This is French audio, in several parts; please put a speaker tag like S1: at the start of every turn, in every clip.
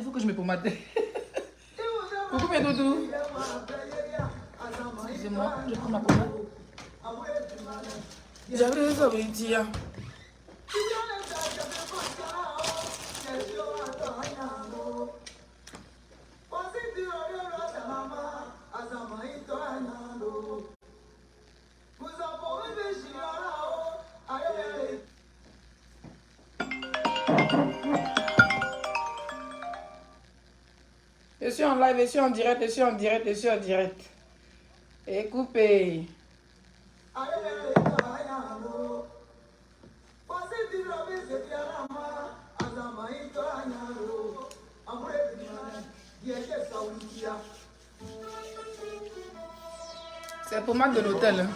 S1: il faut que je me pommade. Coucou mes doudous. Excusez-moi, je prends ma pommade. J'avais les oreilles. Je suis en live, je suis en direct, je suis en direct, je suis en direct. Et coupé. C'est pour moi de l'hôtel. Hein.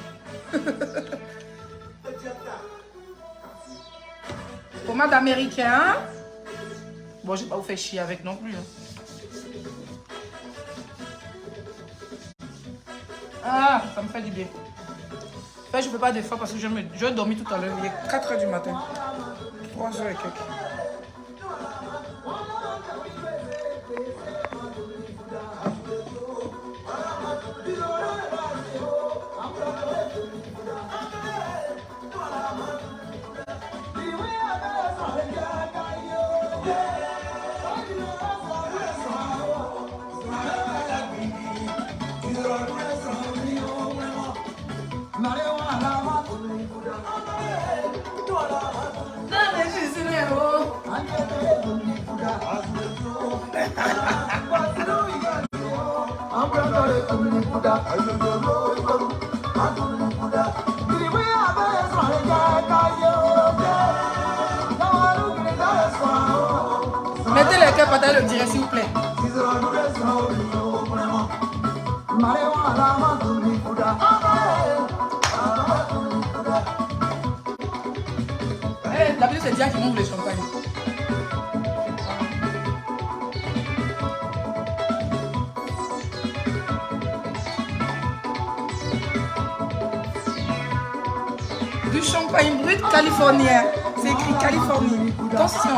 S1: Pommade américain. Bon, je ne vais pas vous faire chier avec non plus. Hein. Ah, ça me fait du bien. Enfin, je ne peux pas défendre parce que je dormis tout à l'heure. Il est 4 h du matin. 3 h et quelques. Mettez les cœurs par le direct s'il vous plaît. D'habitude c'est Dia qui m'ouvre le champagne. Du champagne brut californien. C'est écrit Californie. Attention.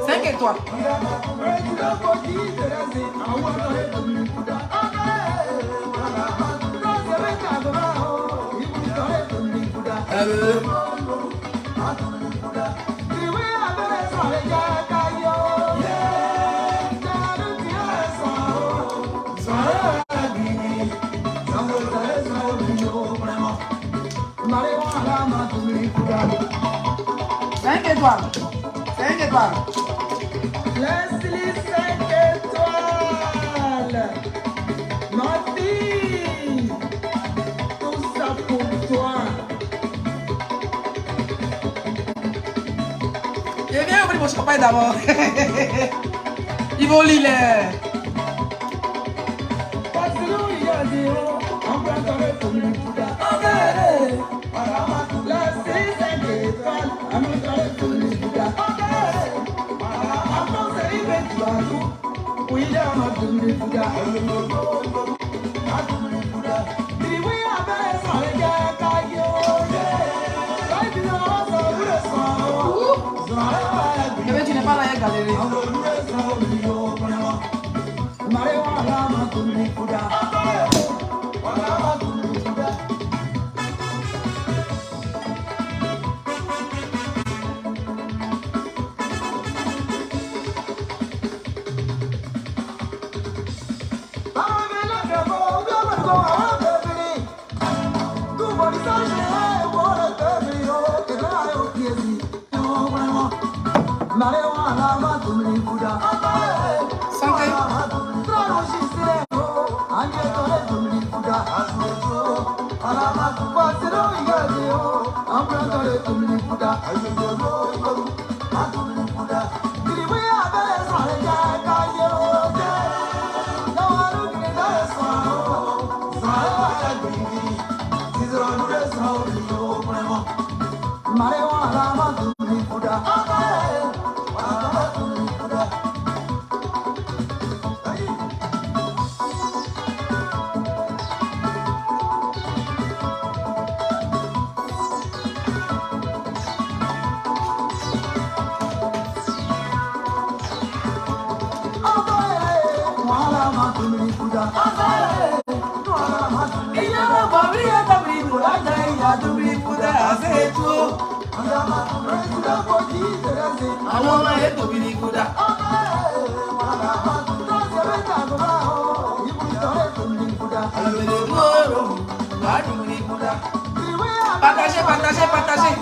S1: 5 étoiles. Cinq étoiles. 5 étoiles.
S2: Leslie, 5 étoiles. Ma fille, tout ça pour toi.
S1: Je viens ouvrir mon champagne d'abord. Ils vont lire. Mais tu n'es pas là, il y a galéré. Partagez, partagez, partagez.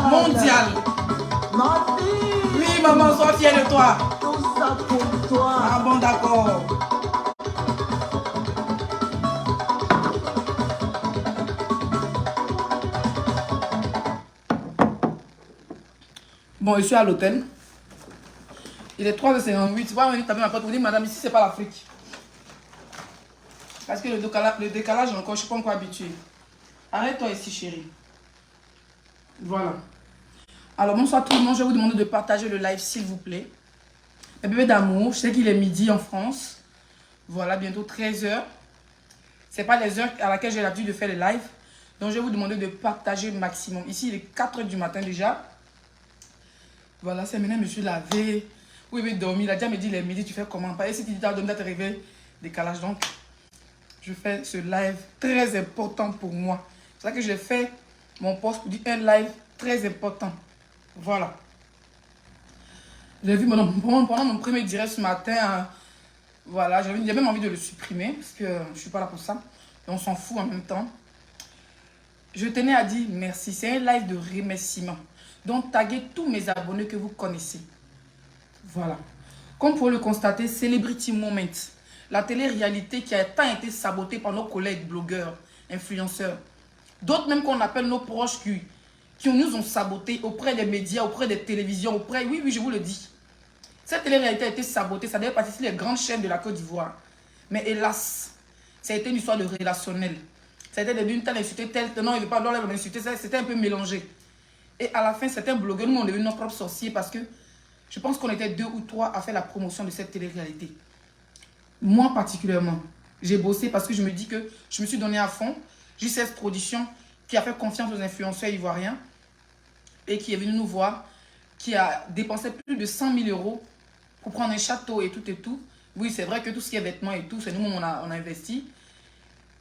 S1: Mondial. Oui, maman, sois fière de toi.
S2: Tout ça pour toi.
S1: Ah bon, d'accord. Bon, je suis à l'hôtel. Il est 3h58. Tu vas venir taper ma porte. Vous dites, madame, ici, c'est pas l'Afrique. Parce que le décalage encore, je ne suis pas encore habituée. Arrête-toi ici, chérie. Voilà. Alors, bonsoir tout le monde. Je vais vous demander de partager le live, s'il vous plaît. Mes bébés d'amour, je sais qu'il est midi en France. Voilà, bientôt 13h. Ce n'est pas les heures à laquelle j'ai l'habitude de faire les lives. Donc, je vais vous demander de partager le maximum. Ici, il est 4h du matin déjà. Voilà, c'est maintenant, je me suis lavé. Oui, mais dormi. Il a déjà me dit, les midi, tu fais comment? Et si tu dis, tu as dormi, tu te réveilles. Décalage. Donc, je fais ce live très important pour moi. C'est ça que j'ai fait mon post pour dire un live très important. Voilà. J'ai vu pendant mon premier direct ce matin. Voilà, j'avais même envie de le supprimer. Parce que je ne suis pas là pour ça. Et on s'en fout en même temps. Je tenais à dire merci. C'est un live de remerciement. Donc, taguez tous mes abonnés que vous connaissez. Voilà. Comme vous pouvez le constater, Celebrity Moment. La télé-réalité qui a tant été sabotée par nos collègues blogueurs, influenceurs. D'autres même qu'on appelle nos proches qui nous ont sabotés auprès des médias, auprès des télévisions, auprès... Oui, je vous le dis. Cette télé-réalité a été sabotée. Ça devait passer sur les grandes chaînes de la Côte d'Ivoire. Mais hélas, ça a été une histoire de relationnel. Ça a été d'une telle insulté, telle... Non, il ne veut pas l'insulter. C'était un peu mélangé. Et à la fin, certains blogueurs, nous, on est devenus nos propres sorciers parce que je pense qu'on était 2 ou 3 à faire la promotion de cette télé-réalité. Moi, particulièrement, j'ai bossé parce que je me dis que je me suis donné à fond. J'ai cette production qui a fait confiance aux influenceurs ivoiriens et qui est venu nous voir, qui a dépensé plus de 100 000 € pour prendre un château et tout et tout. Oui, c'est vrai que tout ce qui est vêtements et tout, c'est nous, on a investi.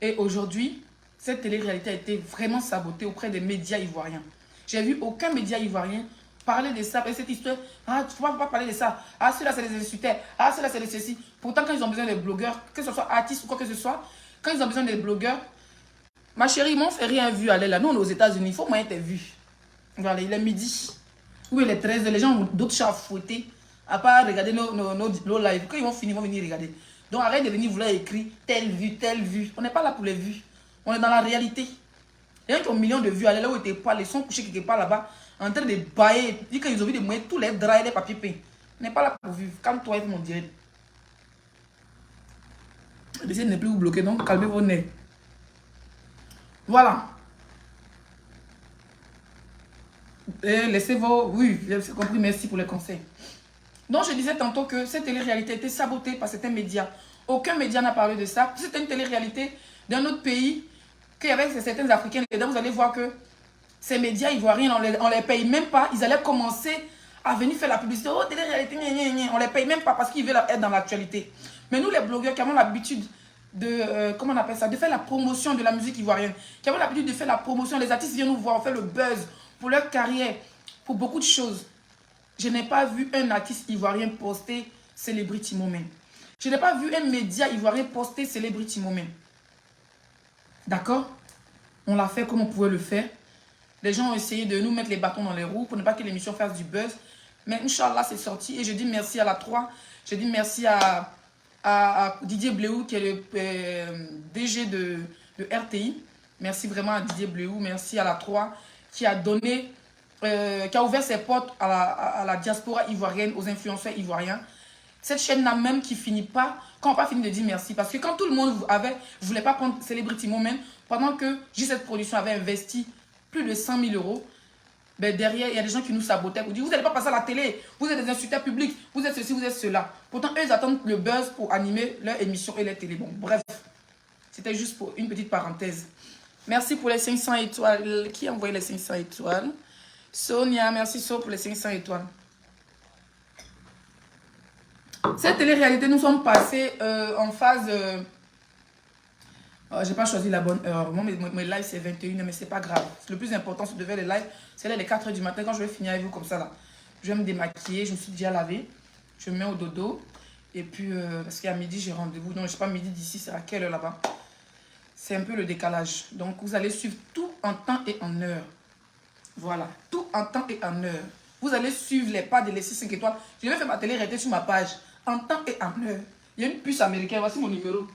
S1: Et aujourd'hui, cette télé-réalité a été vraiment sabotée auprès des médias ivoiriens. J'ai vu aucun média ivoirien parler de ça, et cette histoire, ah, tu ne peux pas parler de ça, ah, ceux-là, c'est des insulteurs, ah, ceux-là, c'est des ceci. Pourtant, quand ils ont besoin des blogueurs, que ce soit artistes ou quoi que ce soit, quand ils ont besoin des blogueurs, ma chérie, ils m'ont fait rien vu aller là. Nous, on est aux États-Unis, il faut moyen t'es vu. Voilà, il est midi. Oui, il est 13h, les gens ont d'autres chats à fouetter, à part regarder nos lives. Quand ils vont finir, ils vont venir regarder. Donc, arrête de venir vouloir écrire telle vue. On n'est pas là pour les vues. On est dans la réalité. Les gens qui ont millions de vues, allez là où ils étaient pas, ils sont couchés quelque part là-bas, en train de bailler. Dit qu'ils ont vu de moyens, tous les draps et les papiers peints. On n'est pas là pour vivre. Calme-toi, ils m'ont dit. L'essai n'est plus vous bloquer, donc calmez vos nez. Voilà. Et laissez vos... Oui, j'ai compris, merci pour les conseils. Donc, je disais tantôt que cette télé-réalité était sabotée par certains médias. Aucun média n'a parlé de ça. C'était une télé-réalité d'un autre pays, qu'il y avait certains Africains. Et là, vous allez voir que ces médias ivoiriens, on les paye même pas. Ils allaient commencer à venir faire la publicité. Oh, télé-réalité, on les paye même pas parce qu'ils veulent être dans l'actualité. Mais nous, les blogueurs qui avons l'habitude de, comment on appelle ça, de faire la promotion de la musique ivoirienne, qui avons l'habitude de faire la promotion, les artistes viennent nous voir, on fait le buzz pour leur carrière, pour beaucoup de choses. Je n'ai pas vu un artiste ivoirien poster Celebrity Moment. Je n'ai pas vu un média ivoirien poster Celebrity Moment. D'accord? On l'a fait comme on pouvait le faire. Les gens ont essayé de nous mettre les bâtons dans les roues pour ne pas que l'émission fasse du buzz. Mais Inch'Allah, c'est sorti. Et je dis merci à la 3. Je dis merci à Didier Bléou, qui est le DG de RTI. Merci vraiment à Didier Bléou. Merci à la 3, qui a donné, qui a ouvert ses portes à la diaspora ivoirienne, aux influenceurs ivoiriens. Cette chaîne-là même qui finit pas, quand on n'a pas fini de dire merci. Parce que quand tout le monde ne voulait pas prendre Celebrity Moment, pendant que J7 Production avait investi plus de 100 000 €, Ben derrière, il y a des gens qui nous sabotaient. Vous dites, vous n'allez pas passer à la télé. Vous êtes des insulteurs publics. Vous êtes ceci, vous êtes cela. Pourtant, eux, ils attendent le buzz pour animer leur émission et leur télé. Bon, bref. C'était juste pour une petite parenthèse. Merci pour les 500 étoiles. Qui a envoyé les 500 étoiles? Sonia, merci So pour les 500 étoiles. Cette télé-réalité, nous sommes passés en phase... j'ai pas choisi la bonne heure. Moi, mes lives, c'est 21h, mais c'est pas grave. Le plus important, c'est de faire les lives. C'est là les 4h du matin, quand je vais finir avec vous comme ça, là. Je vais me démaquiller, je me suis déjà lavé. Je me mets au dodo. Et puis, parce qu'à midi, j'ai rendez-vous. Donc, je sais pas, midi d'ici, c'est à quelle heure là-bas? C'est un peu le décalage. Donc, vous allez suivre tout en temps et en heure. Voilà, tout en temps et en heure. Vous allez suivre les pas de les 5 étoiles. Je vais faire ma télé-réalité sur ma page. En temps et en heure. Il y a une puce américaine. Voici mon numéro.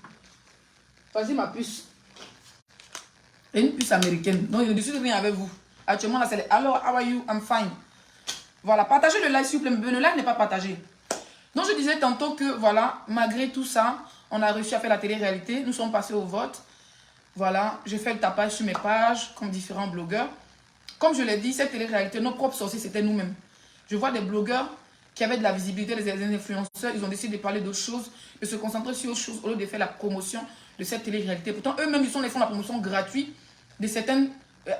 S1: Voici ma puce. Il y a une puce américaine. Donc, je suis venu avec vous. Actuellement, là, c'est les Hello, how are you? I'm fine. Voilà, partagez le live, s'il vous plaît. Le live n'est pas partagé. Donc, je disais tantôt que, voilà, malgré tout ça, on a réussi à faire la télé-réalité. Nous sommes passés au vote. Voilà, j'ai fait le tapage sur mes pages, comme différents blogueurs. Comme je l'ai dit, cette télé-réalité, nos propres sorciers, c'était nous-mêmes. Je vois des blogueurs qui avaient de la visibilité, des influenceurs, ils ont décidé de parler d'autres choses, de se concentrer sur autre chose au lieu de faire la promotion de cette télé-réalité. Pourtant, eux-mêmes, ils font la promotion gratuite de certains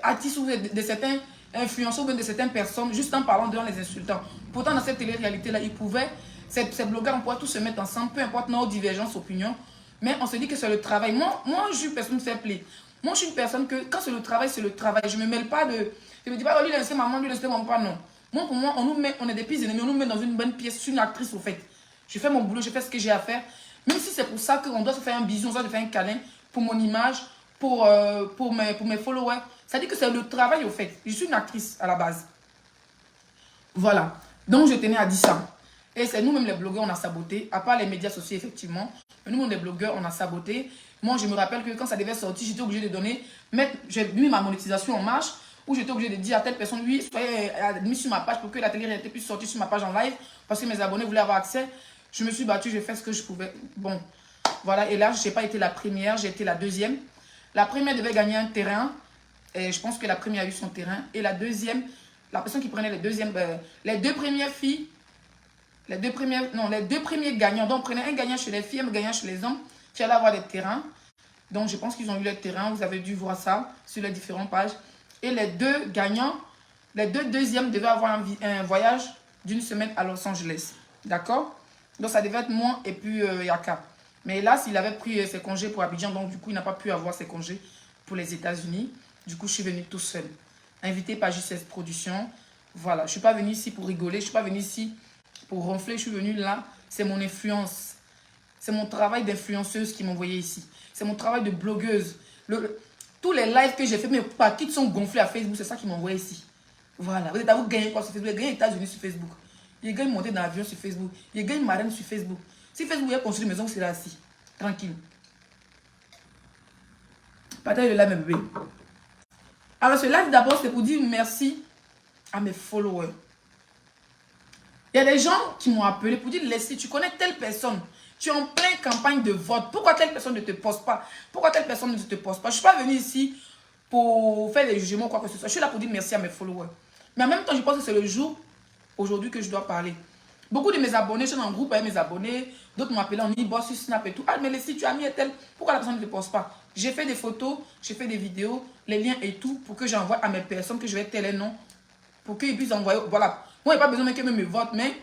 S1: artistes ou de certains influenceurs ou même de certaines personnes, juste en parlant devant les insultants. Pourtant, dans cette télé-réalité-là, ils pouvaient, ces blogueurs, on pourrait tous se mettre ensemble, peu importe nos divergences, opinions, mais on se dit que c'est le travail. Moi, je suis une personne fair play. Moi, je suis une personne que, quand c'est le travail, c'est le travail. Je ne me mêle pas de... Je ne me dis pas, oh, lui, il a maman, lui, il a maman, pas, non. Moi, pour moi, on est des petits ennemis, on nous met dans une bonne pièce. Je suis une actrice, au fait. Je fais mon boulot, je fais ce que j'ai à faire. Même si c'est pour ça qu'on doit se faire un bisou, on doit se faire un câlin pour mon image, pour mes followers. Ça dit que c'est le travail, au fait. Je suis une actrice, à la base. Voilà. Donc, je tenais à dire ça. Et c'est nous-mêmes, les blogueurs, on a saboté. À part les médias sociaux, effectivement. Mais nous-mêmes, les blogueurs, on a saboté. Moi, je me rappelle que quand ça devait sortir, j'étais obligée de donner... J'ai mis ma monétisation en marche. Où j'étais obligée de dire à telle personne, oui, soyez admis sur ma page pour que la télé-réalité puisse sortir sur ma page en live. Parce que mes abonnés voulaient avoir accès. Je me suis battue, j'ai fait ce que je pouvais. Bon, voilà. Et là, je n'ai pas été la première, j'ai été la deuxième. La première devait gagner un terrain. Et je pense que la première a eu son terrain. Et la deuxième, la personne qui prenait les deuxièmes... les deux premières filles... Les deux premiers gagnants. Donc, prenez un gagnant chez les filles, un gagnant chez les hommes qui allaient avoir des terrains. Donc, je pense qu'ils ont eu leur terrain. Vous avez dû voir ça sur les différentes pages. Et les deux gagnants, les deux deuxièmes devaient avoir un voyage d'une semaine à Los Angeles. D'accord? Donc, ça devait être moi et puis Yaka. Mais hélas, il avait pris ses congés pour Abidjan. Donc, du coup, il n'a pas pu avoir ses congés pour les États-Unis. Du coup, je suis venue tout seul. Invité par JCS Productions. Voilà. Je ne suis pas venue ici pour rigoler. Je ne suis pas venue ici pour ronfler. Je suis venue là. C'est mon influence. C'est mon travail d'influenceuse qui m'a envoyé ici. C'est mon travail de blogueuse. Tous les lives que j'ai fait, mes paquets sont gonflés à Facebook. C'est ça qui m'a envoyé ici. Voilà. Vous êtes à vous gagner quoi sur Facebook? Vous gagnez les États-Unis sur Facebook. Il gagne monter dans l'avion sur Facebook. Il gagne marraine sur Facebook. Si Facebook a construit une maison, c'est là assis. Tranquille. Partagez le live, mes bébés. Alors, ce live d'abord, c'est pour dire merci à mes followers. Il y a des gens qui m'ont appelé pour dire, Leslie, tu connais telle personne. Tu es en pleine campagne de vote. Pourquoi telle personne ne te poste pas? Pourquoi telle personne ne te poste pas? Je ne suis pas venue ici pour faire des jugements ou quoi que ce soit. Je suis là pour dire merci à mes followers. Mais en même temps, je pense que c'est le jour aujourd'hui que je dois parler. Beaucoup de mes abonnés, je suis en groupe avec mes abonnés. D'autres m'ont appelé en e-boss sur Snap et tout. Ah, mais Leslie, tu as mis un tel. Pourquoi la personne ne te poste pas? J'ai fait des photos, j'ai fait des vidéos, les liens et tout pour que j'envoie à mes personnes que je vais tel et non. Pour qu'ils puissent envoyer. Voilà. Moi, il n'y a pas besoin que me votent, mais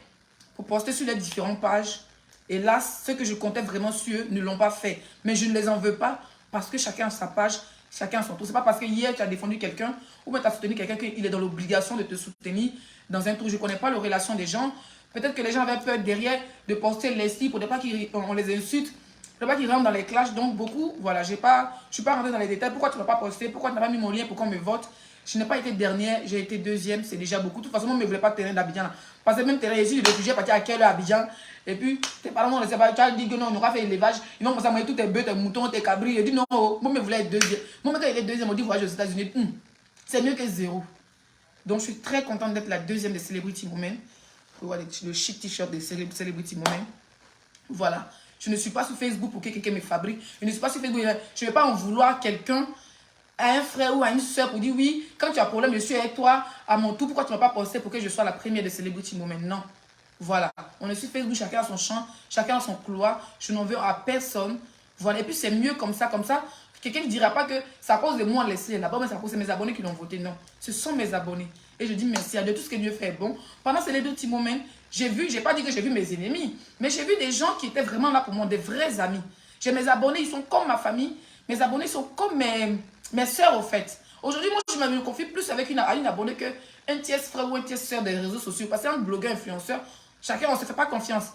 S1: pour poster sur les différentes pages. Et là, ceux que je comptais vraiment sur eux ne l'ont pas fait. Mais je ne les en veux pas parce que chacun a sa page, chacun a son tour. Ce n'est pas parce que hier tu as défendu quelqu'un ou bien tu as soutenu quelqu'un qu'il est dans l'obligation de te soutenir dans un tour. Je ne connais pas les relations des gens. Peut-être que les gens avaient peur derrière de poster les sites pour ne pas qu'on les insulte, pour ne pas qu'ils rentrent dans les clashs. Donc beaucoup, voilà, je ne suis pas rentrée dans les détails. Pourquoi tu ne l'as pas posté? Pourquoi tu n'as pas mis mon lien pour qu'on me vote? Je n'ai pas été dernière, j'ai été deuxième, c'est déjà beaucoup. De toute façon, on ne me voulait pas de terrain d'Abidjan. Parce que même terrain ici, le réfugié est parti à quelle heure à Abidjan. Et puis, tes parents, on ne sait pas, tu as dit que non, on aura fait l'élevage. Ils vont commencer à manger tous tes bœufs, tes moutons, tes cabris. J'ai dit non, moi, je voulais être deuxième. Moi, quand il est deuxième, on dit voyage aux États-Unis. C'est mieux que zéro. Donc, je suis très contente d'être la deuxième des Celebrity Women. Vous voyez le chic t-shirt des Celebrity Women. Voilà. Je ne suis pas sur Facebook pour que quelqu'un me fabrique. Je ne suis pas sur Facebook. Je ne vais pas en vouloir quelqu'un à un frère ou à une soeur pour dire oui, quand tu as problème, je suis avec toi, à mon tour, pourquoi tu ne m'as pas posté pour que je sois la première de Celebrity Moment? Non. Voilà. On est sur Facebook, chacun a son champ, chacun a son couloir. Je n'en veux à personne. Voilà. Et puis c'est mieux comme ça, comme ça. Quelqu'un ne dira pas que c'est à cause de moi laisser là-bas, mais c'est à cause de mes abonnés qui l'ont voté. Non. Ce sont mes abonnés. Et je dis merci à Dieu, tout ce que Dieu fait est bon. Pendant ces deux petits moments, j'ai vu, j'ai pas dit que j'ai vu mes ennemis, mais j'ai vu des gens qui étaient vraiment là pour moi, des vrais amis. J'ai mes abonnés, ils sont comme ma famille. Mes abonnés sont comme mes soeurs, au fait. Aujourd'hui, moi, je me confie plus avec une abonnée qu'un tiers frère ou un tiers soeur des réseaux sociaux. Parce qu'un blogueur, influenceur, chacun, on ne se fait pas confiance.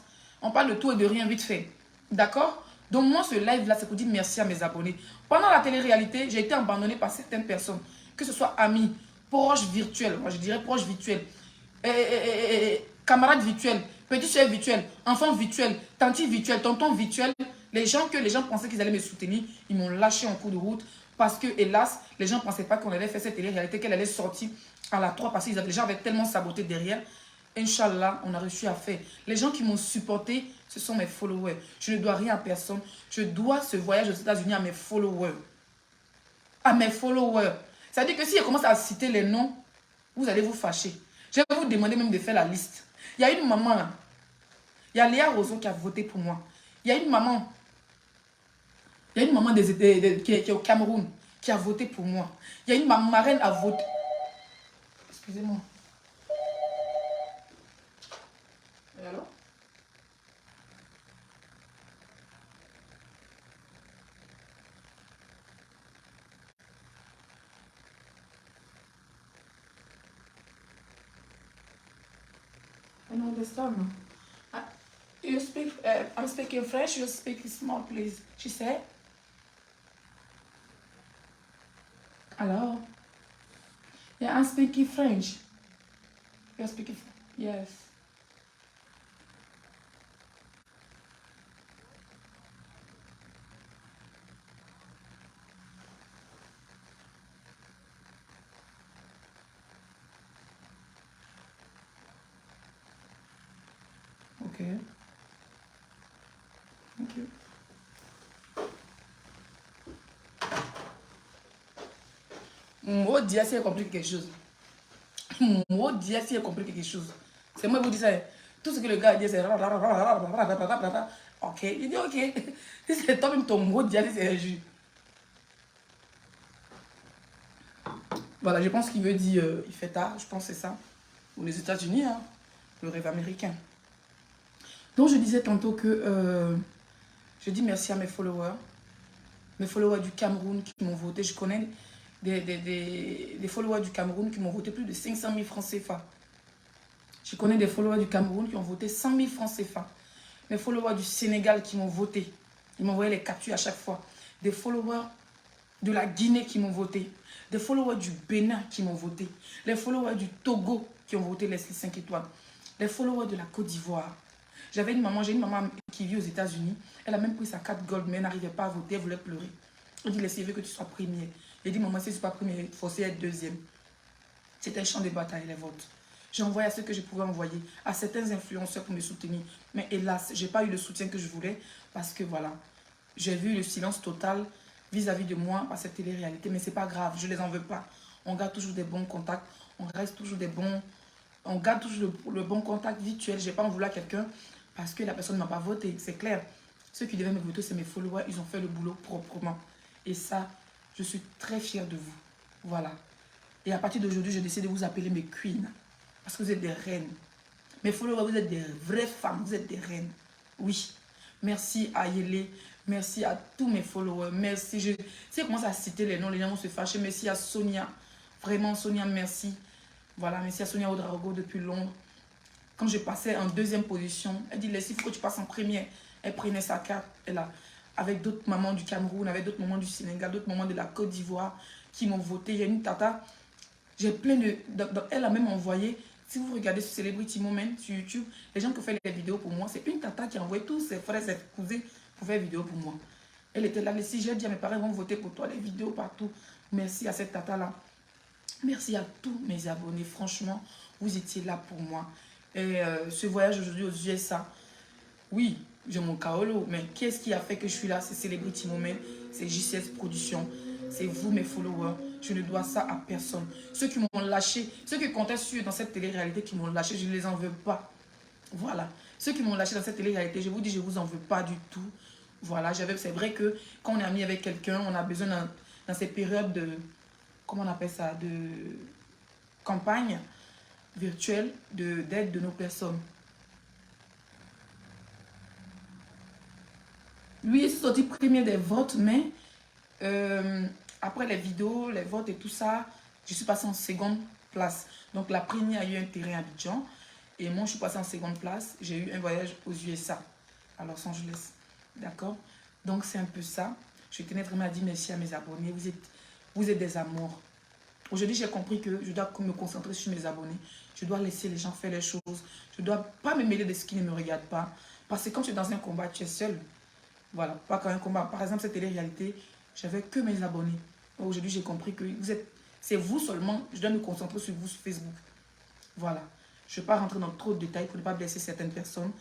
S1: On parle de tout et de rien vite fait. D'accord? Donc, moi, ce live-là, c'est pour dire merci à mes abonnés. Pendant la télé-réalité, j'ai été abandonnée par certaines personnes, que ce soit amis, proches virtuels, moi je dirais proches virtuels, camarades virtuels, petits soeurs virtuels, enfants virtuels, tantis virtuels, tontons virtuels. Les gens pensaient qu'ils allaient me soutenir, ils m'ont lâché en cours de route parce que, hélas, les gens ne pensaient pas qu'on allait faire cette télé-réalité, qu'elle allait sortir à la 3 parce que les gens avaient tellement saboté derrière. Inch'Allah, on a réussi à faire. Les gens qui m'ont supporté, ce sont mes followers. Je ne dois rien à personne. Je dois ce voyage aux États-Unis à mes followers. À mes followers. Ça veut dire que si je commence à citer les noms, vous allez vous fâcher. Je vais vous demander même de faire la liste. Il y a une maman là. Il y a Léa Roson qui a voté pour moi. Il y a une maman. Il y a une maman qui est au Cameroun qui a voté pour moi. Il y a une maman, ma reine a voté. Excusez-moi. Et alors? I don't understand. You speak, I'm speaking French, you speak small, please. She said. Hello. Yeah, I'm speaking French. You're speaking French. Yes. Okay. Thank you. Mon Dieu, si elle complique quelque chose. Mon Dieu, si elle complique quelque chose. C'est moi qui vous dis ça. Tout ce que le gars dit, c'est... Ok, il dit ok. Si c'est toi-même ton mot Dieu, c'est un jus. Voilà, je pense qu'il veut dire il fait tard. Je pense que c'est ça. Ou les États-Unis, hein, le rêve américain. Donc je disais tantôt que je dis merci à mes followers du Cameroun qui m'ont voté. Je connais des followers du Cameroun qui m'ont voté plus de 500 000 francs CFA. Je connais des followers du Cameroun qui ont voté 100 000 francs CFA. Mes followers du Sénégal qui m'ont voté. Ils m'ont envoyé les captures à chaque fois. Des followers de la Guinée qui m'ont voté. Des followers du Bénin qui m'ont voté. Les followers du Togo qui ont voté les 5 étoiles. Les followers de la Côte d'Ivoire. J'ai une maman qui vit aux États-Unis. Elle a même pris sa carte gold, mais elle n'arrivait pas à voter, elle voulait pleurer. Elle dit, laissez, veut que tu sois première. Elle dit, maman, si je ne suis pas première, il faut être deuxième. C'était un champ de bataille, les votes. J'ai envoyé à ceux que je pouvais envoyer, à certains influenceurs pour me soutenir. Mais hélas, je n'ai pas eu le soutien que je voulais parce que voilà, j'ai vu le silence total vis-à-vis de moi à cette télé-réalité. Mais ce n'est pas grave, je ne les en veux pas. On garde toujours des bons contacts, on reste toujours des bons... On garde toujours le bon contact virtuel. Je n'ai pas en voulu à quelqu'un parce que la personne ne m'a pas voté, c'est clair. Ceux qui devaient me voter, c'est mes followers, ils ont fait le boulot proprement. Et ça, je suis très fière de vous. Voilà. Et à partir d'aujourd'hui, je décide de vous appeler mes queens. Parce que vous êtes des reines. Mes followers, vous êtes des vraies femmes, vous êtes des reines. Oui. Merci à Yele. Merci à tous mes followers. Merci. Si je commence à citer les noms, les gens vont se fâcher. Merci à Sonia. Vraiment, Sonia, merci. Voilà, merci à Sonia Oudraogo depuis Londres. Quand je passais en deuxième position, elle dit, Leslie, il faut que tu passes en première. Elle prenait sa carte, avec d'autres mamans du Cameroun, avec d'autres mamans du Sénégal, d'autres mamans de la Côte d'Ivoire qui m'ont voté. Il y a une tata, j'ai plein de... Elle a même envoyé, si vous regardez sur Celebrity Moment, sur YouTube, les gens qui font les vidéos pour moi, c'est une tata qui a envoyé tous ses frères, ses cousins pour faire des vidéos pour moi. Elle était là, Leslie, j'ai dit à mes parents, ils vont voter pour toi, les vidéos partout. Merci à cette tata-là. Merci à tous mes abonnés. Franchement, vous étiez là pour moi. Et ce voyage aujourd'hui aux USA, oui, j'ai mon Kaolo, mais qu'est-ce qui a fait que je suis là? C'est Celebrity Moment, c'est JCS Production, C'est vous, mes followers. Je ne dois ça à personne. Ceux qui m'ont lâché, ceux qui comptaient sur dans cette télé-réalité qui m'ont lâché, je ne les en veux pas. Voilà. Ceux qui m'ont lâché dans cette télé-réalité, je vous dis, je ne vous en veux pas du tout. Voilà, c'est vrai que quand on est ami avec quelqu'un, on a besoin dans ces périodes de, comment on appelle ça, de campagne virtuelle, d'aide de nos personnes. Lui, il est sorti premier des votes, mais après les vidéos, les votes et tout ça, je suis passée en seconde place. Donc la première a eu un terrain à Abidjan. Et moi, je suis passée en seconde place. J'ai eu un voyage aux USA, à Los Angeles. D'accord? Donc c'est un peu ça. Je tenais vraiment à dire merci à mes abonnés. Vous êtes des amours. Aujourd'hui, j'ai compris que je dois me concentrer sur mes abonnés. Je dois laisser les gens faire les choses. Je ne dois pas me mêler de ce qui ne me regarde pas. Parce que quand tu es dans un combat, tu es seul. Voilà, pas quand un combat. Par exemple, cette télé-réalité, j'avais que mes abonnés. Aujourd'hui, j'ai compris que c'est vous seulement. Je dois me concentrer sur vous sur Facebook. Voilà. Je ne vais pas rentrer dans trop de détails pour ne pas blesser certaines personnes.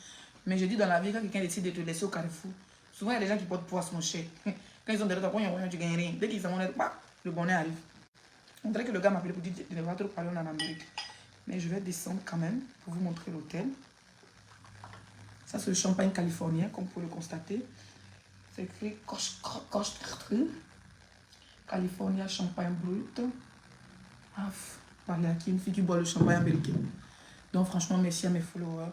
S1: Mais je dis dans la vie, quand quelqu'un décide de te laisser au carrefour, souvent il y a des gens qui portent poisson cher. Quand ils ont derrière toi, tu gagnes rien. Dès qu'ils s'en vont, le bonheur arrive. On dirait que le gars m'a appelé pour dire de ne pas trop parler en Amérique. Mais je vais descendre quand même pour vous montrer l'hôtel. Ça, c'est le champagne californien, comme vous pouvez le constater. C'est écrit California champagne brut. Voilà, qui est une fille qui boit le champagne américain. Donc, franchement, merci à mes followers.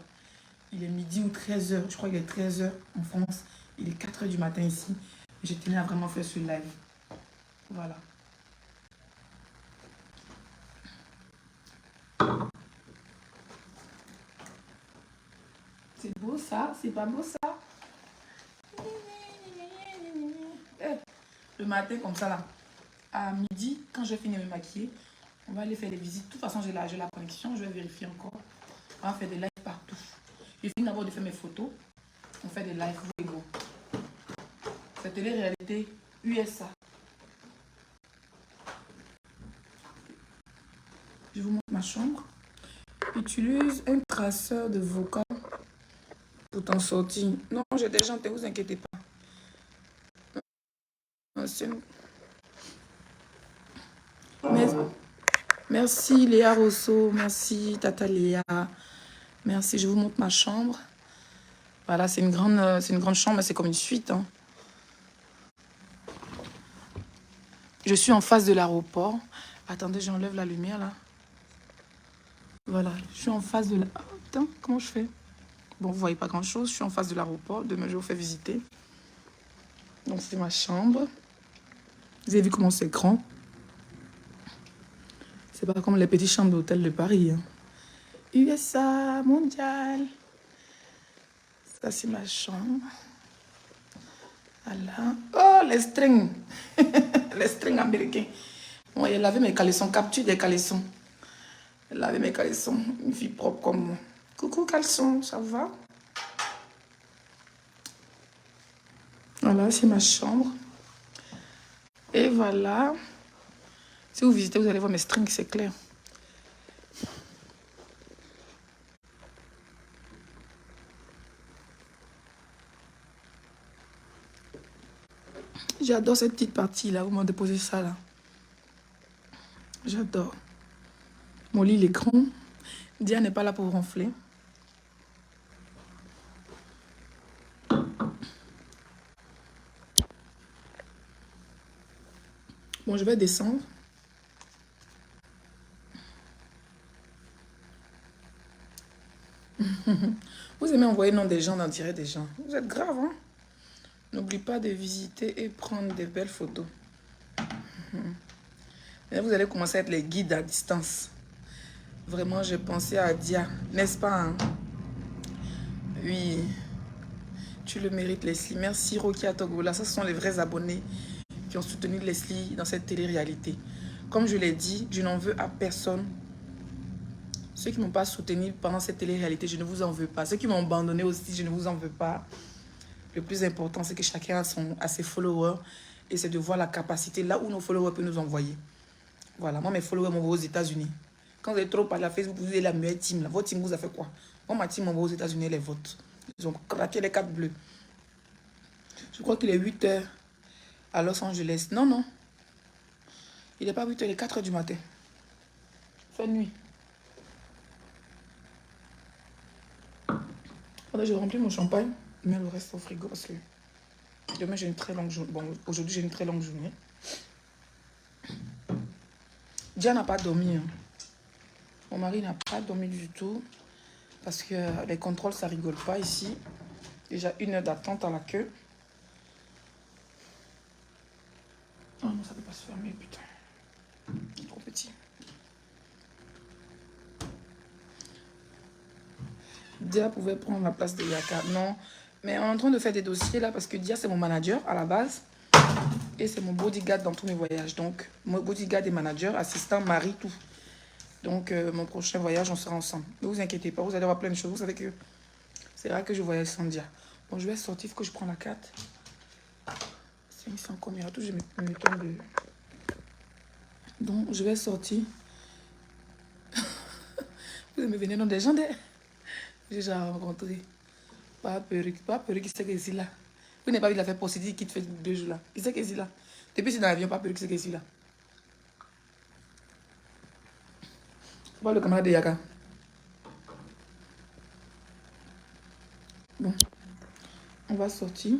S1: Il est midi ou 13h. Je crois qu'il est 13h en France. Il est 4h du matin ici. Et je tenais à vraiment faire ce live. Voilà. C'est beau ça? C'est pas beau ça? Le matin, comme ça, là, à midi, quand je vais finir de me maquiller, on va aller faire des visites. De toute façon, j'ai la connexion. Je vais vérifier encore. On va faire des lives partout. J'ai fini d'abord de faire mes photos. On fait des lives Weibo. C'est télé-réalité USA. Je vous montre ma chambre. Utilise un traceur de vocal pour t'en sortir. Non, j'ai déjà chanté, vous inquiétez pas. Merci Léa Rousseau, merci Tata Léa. Merci, je vous montre ma chambre. Voilà, c'est une grande chambre, mais c'est comme une suite. Hein. Je suis en face de l'aéroport. Attendez, j'enlève la lumière là. Voilà, je suis en face de la... Oh, putain, comment je fais? Bon, vous voyez pas grand chose. Je suis en face de l'aéroport. Demain, je vous fais visiter. Donc, c'est ma chambre. Vous avez vu comment c'est grand? C'est pas comme les petites chambres d'hôtel de Paris. Hein. USA, mondial. Ça, c'est ma chambre. Voilà. Oh, les strings. Les strings américains. Bon, il a lavé mes caleçons. Capture des caleçons. Il a lavé mes caleçons. Une fille propre comme moi. Coucou, caleçon. Ça va? Voilà, c'est ma chambre. Et voilà. Si vous visitez, vous allez voir mes strings, c'est clair. J'adore cette petite partie-là. Vous m'avez déposé ça, là. J'adore. Mon lit, il est grand. Dia n'est pas là pour ronfler. Bon, je vais descendre. Vous aimez envoyer le nom des gens, d'en tirer des gens. Vous êtes grave, hein? N'oublie pas de visiter et prendre des belles photos. Et vous allez commencer à être les guides à distance. Vraiment, j'ai pensé à Dia, n'est-ce pas? Hein? Oui. Tu le mérites, Leslie. Merci, Rocky Togola. Ça, ce sont les vrais abonnés qui ont soutenu Leslie dans cette télé-réalité. Comme je l'ai dit, je n'en veux à personne. Ceux qui ne m'ont pas soutenu pendant cette télé-réalité, je ne vous en veux pas. Ceux qui m'ont abandonné aussi, je ne vous en veux pas. Le plus important, c'est que chacun a ses followers. Et c'est de voir la capacité là où nos followers peuvent nous envoyer. Voilà, moi, mes followers m'envoient aux États-Unis. Quand vous avez trop parlé à Facebook, vous avez la meilleure team. Là. Votre team vous a fait quoi? Moi, ma team m'envoie aux États-Unis les votes. Ils ont craqué les cartes bleues. Je crois qu'il est 8 h à Los Angeles. Non, non. Il n'est pas 8h, il est 4h du matin. Fait nuit. Attendez, je remplis mon champagne. Mais le reste au frigo parce que demain j'ai une très longue journée. Bon, aujourd'hui j'ai une très longue journée. Dia n'a pas dormi. Hein. Mon mari n'a pas dormi du tout. Parce que les contrôles, ça rigole pas ici. Déjà 1 heure d'attente à la queue. Oh non, ça ne peut pas se fermer, putain. Trop petit. Dia pouvait prendre la place de Yaka. Non. Mais on est en train de faire des dossiers là parce que Dia, c'est mon manager à la base. Et c'est mon bodyguard dans tous mes voyages. Donc, mon bodyguard et manager, assistant, mari, tout. Donc, mon prochain voyage, on sera ensemble. Ne vous inquiétez pas, vous allez avoir plein de choses. Vous savez que c'est rare que je voyage sans Dia. Bon, je vais sortir, il faut que je prenne la carte. C'est combien? Tout, je me tombe de... Donc, je vais sortir. Vous me venez dans des gens j'ai déjà rencontré. Pas perruque, qui sait que c'est là. Vous n'avez pas vu la faire posséder qui te fait 2 jours là. Qui sait que c'est là. Depuis c'est dans l'avion, pas perruque, qui sait que c'est là. Voilà le camarade de Yaka. Bon, on va sortir.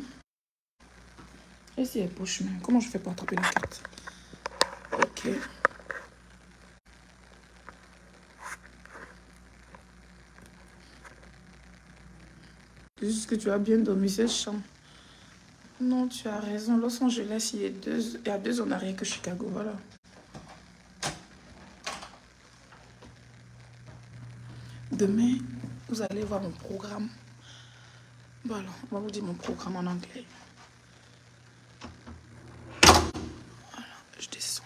S1: Et si elle poche, comment je fais pour attraper la carte? Ok. Juste que tu as bien dormi, c'est chiant. Non, tu as raison. Los Angeles, il y a 2 en arrière que Chicago, voilà. Demain, vous allez voir mon programme. Voilà, on va vous dire mon programme en anglais. Voilà, je descends.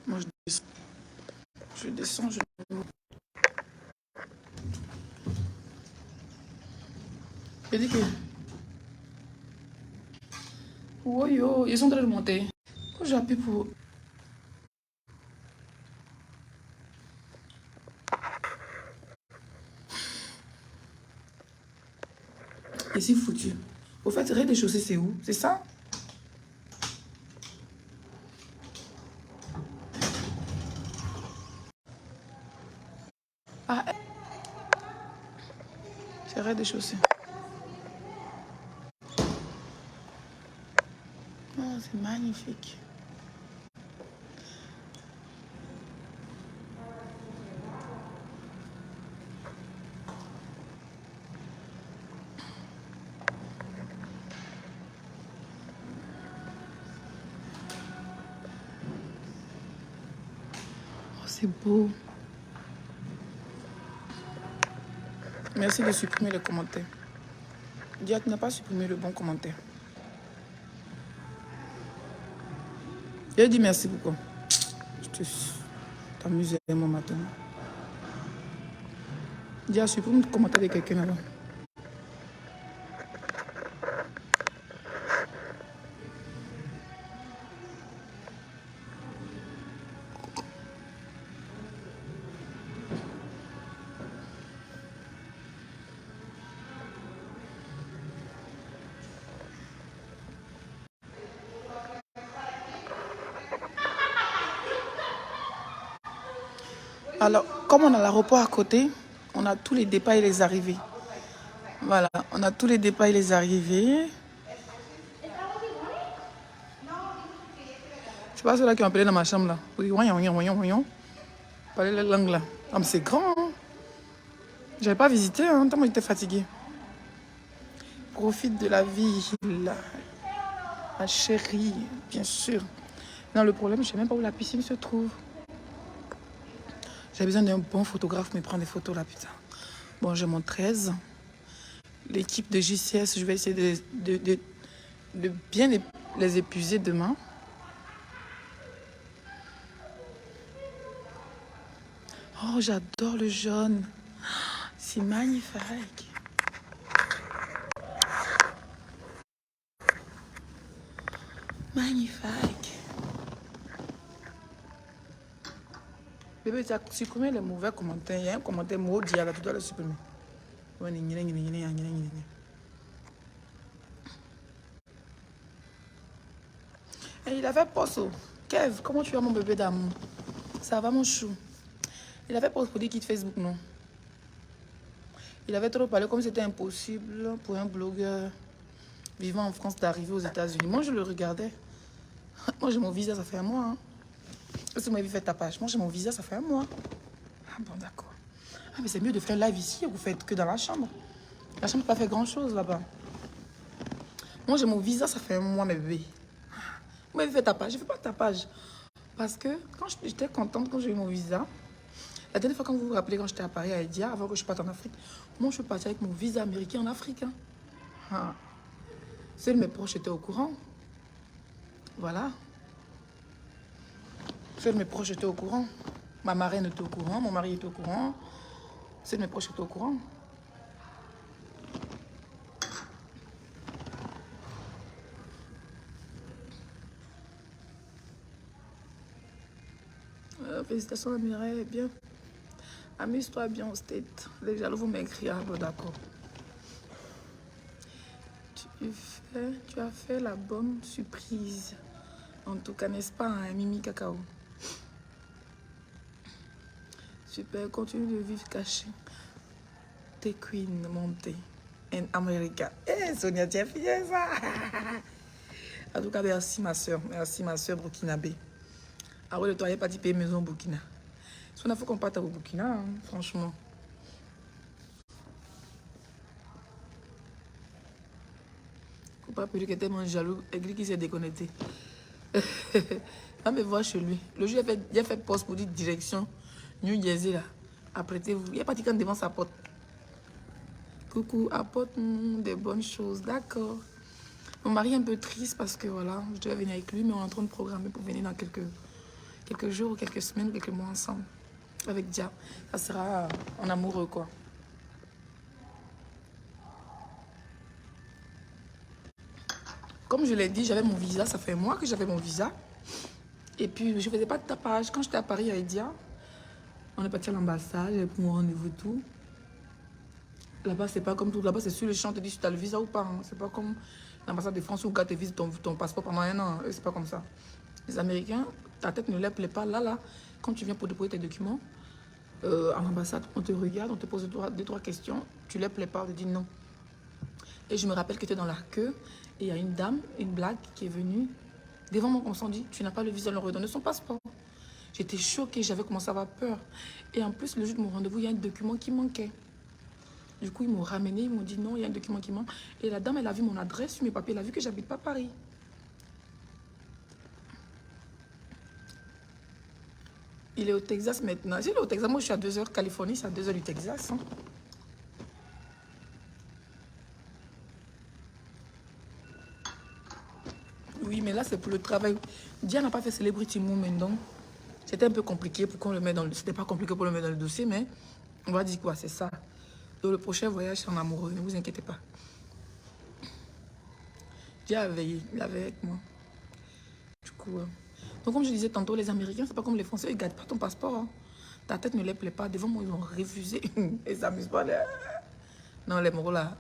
S1: Moi, je descends, je... J'ai dit que... Oh yo, ils sont en train de monter. Quand j'appuie pour... Ici, foutu. Au fait, rez-de-chaussée, c'est où? C'est ça? Ah, c'est rez-de-chaussée. Oh, c'est magnifique. Oh, c'est beau. Merci de supprimer les commentaires. Dia, tu n'as pas supprimé le bon commentaire. J'ai dit merci pourquoi. Je t'amuse mon matin. Dia, supprime le commentaire de quelqu'un là-bas. Alors, comme on a l'aéroport à côté, on a tous les départs et les arrivées. Voilà, on a tous les départs et les arrivées. Je sais pas ceux-là qui ont appelé dans ma chambre là. Oui, voyons. Parler la langue là. Ah, mais c'est grand. Hein? J'avais pas visité, hein, tellement j'étais fatiguée. Profite de la vie, là. Ma chérie, bien sûr. Non, le problème, je sais même pas où la piscine se trouve. J'ai besoin d'un bon photographe pour me prendre des photos là, putain. Bon, j'ai mon 13. L'équipe de JCS, je vais essayer de bien les épuiser demain. Oh, j'adore le jaune. C'est magnifique. Magnifique. Bébé, tu as supprimé les mauvais commentaires. Il y a un commentaire maudit là, tu dois le supprimer. Et il avait poste. Kev, comment tu vas mon bébé d'amour? Ça va mon chou? Il avait poste pour dire quitte Facebook, non? Il avait trop parlé comme c'était impossible pour un blogueur vivant en France d'arriver aux États-Unis. Moi, je le regardais. Moi, j'ai mon visa, ça fait un mois. Hein. Si vous m'avez fait tapage, moi, j'ai mon visa, ça fait un mois. Ah bon, d'accord. Ah, mais c'est mieux de faire live ici, vous faites que dans la chambre. La chambre n'a pas fait grand-chose là-bas. Moi, j'ai mon visa, ça fait un mois, mes bébés. Vous m'avez fait tapage, je ne fais pas de tapage. Parce que quand j'étais contente quand j'ai eu mon visa, la dernière fois, quand vous vous rappelez, quand j'étais à Paris, à Edia, avant que je parte en Afrique, moi, je suis partie avec mon visa américain en Afrique. Hein. Ah. Seuls mes proches étaient au courant. Voilà. Seuls mes proches étaient au courant. Ma marraine était au courant, mon mari était au courant. Seuls mes proches étaient au courant. Félicitations à Mireille, bien. Amuse-toi bien au state. Les jaloux vont m'écrire, bon, d'accord. Tu as fait la bonne surprise. En tout cas, n'est-ce pas, hein, Mimi Cacao? Super, continue de vivre caché. T'es queen montée en America. Eh, Sonia, tu es fière, ça. En tout cas, merci, ma soeur. Merci, ma soeur burkinabé. Ah ouais, le toit, il n'y a pas dit payer maison au Burkina. Il faut qu'on parte au Burkina, hein, franchement. Faut pas plus que tellement jaloux. Aigri qui s'est déconnecté. Va me voir chez lui. Le jour, il a fait poste pour dire direction New Jersey, là. Apprêtez-vous. Il a pas dit quand devant sa porte. Coucou, apporte-nous des bonnes choses. D'accord. Mon mari est un peu triste parce que voilà, je devais venir avec lui, mais on est en train de programmer pour venir dans quelques jours, quelques semaines, quelques mois ensemble. Avec Dia. Ça sera en amoureux, quoi. Comme je l'ai dit, j'avais mon visa. Ça fait un mois que j'avais mon visa. Et puis, je ne faisais pas de tapage. Quand j'étais à Paris, à Edia, on est parti à l'ambassade, j'avais pris mon rendez-vous, tout. Là-bas, c'est pas comme tout. Là-bas, c'est sur le champ, on te dit si tu as le visa ou pas. Hein. C'est pas comme l'ambassade de France où tu visites ton passeport pendant un an. C'est pas comme ça. Les Américains, ta tête ne leur plaît pas. Là, quand tu viens pour déposer tes documents, à l'ambassade, on te regarde, on te pose deux, trois questions. Tu ne leur plais pas, on te dit non. Et je me rappelle que tu étais dans la queue et il y a une dame, une blague, qui est venue devant moi. On s'en dit, tu n'as pas le visa, on leur redonne son passeport. J'étais choquée, j'avais commencé à avoir peur. Et en plus, le jour de mon rendez-vous, il y a un document qui manquait. Du coup, ils m'ont ramené, ils m'ont dit non, il y a un document qui manque. Et la dame, elle a vu mon adresse sur mes papiers, elle a vu que j'habite pas Paris. Il est au Texas maintenant. Il est au Texas, moi je suis à 2 heures, Californie, c'est à 2 heures du Texas. Hein. Oui, mais là c'est pour le travail. Dia n'a pas fait Celebrity Moment, donc c'était un peu compliqué pour qu'on le mette dans le... C'était pas compliqué pour le mettre dans le dossier, mais on va dire quoi, c'est ça. Donc le prochain voyage, c'est en amoureux, ne vous inquiétez pas. Dia a veillé, il avait avec moi. Du coup, donc comme je disais tantôt, les Américains, c'est pas comme les Français, ils ne gardent pas ton passeport. Hein. Ta tête ne les plaît pas. Devant moi, ils ont refusé. Ils s'amusent pas. Là. Non, les moraux là.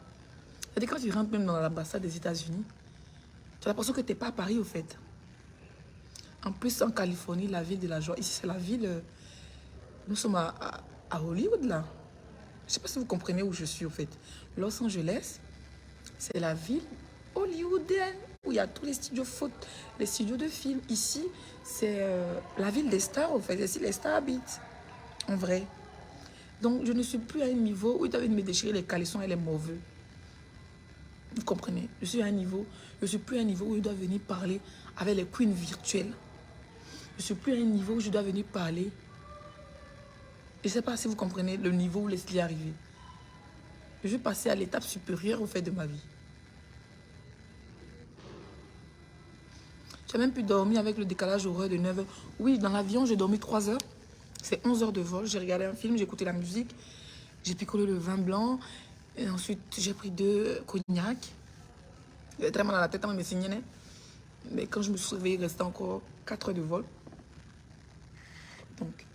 S1: C'est-à-dire quand tu rentres même dans l'ambassade des États-Unis, tu as l'impression que tu n'es pas à Paris au fait. En plus, en Californie, la ville de la joie. Ici, c'est la ville... nous sommes à Hollywood là. Je ne sais pas si vous comprenez où je suis au fait. Los Angeles, c'est la ville hollywoodienne où il y a tous les studios photos, les studios de films. Ici, c'est la ville des stars, en fait. Ici, les stars habitent, en vrai. Donc, je ne suis plus à un niveau où ils doivent me déchirer les caleçons et les mauvais. Vous comprenez? Je suis à un niveau, je suis plus à un niveau où je dois venir parler avec les queens virtuelles. Je suis plus à un niveau où je dois venir parler Je ne sais pas si vous comprenez le niveau où Leslie est arrivée. Je vais passer à l'étape supérieure au fait de ma vie. J'ai même pu dormir avec le décalage horaire de 9 heures. Oui, dans l'avion, j'ai dormi 3 heures. C'est 11 heures de vol. J'ai regardé un film, j'ai écouté la musique. J'ai picolé le vin blanc. Et ensuite, j'ai pris 2 cognacs. J'avais très mal à la tête, mais c'est rien. Mais quand je me suis réveillée, il restait encore 4 heures de vol. Donc,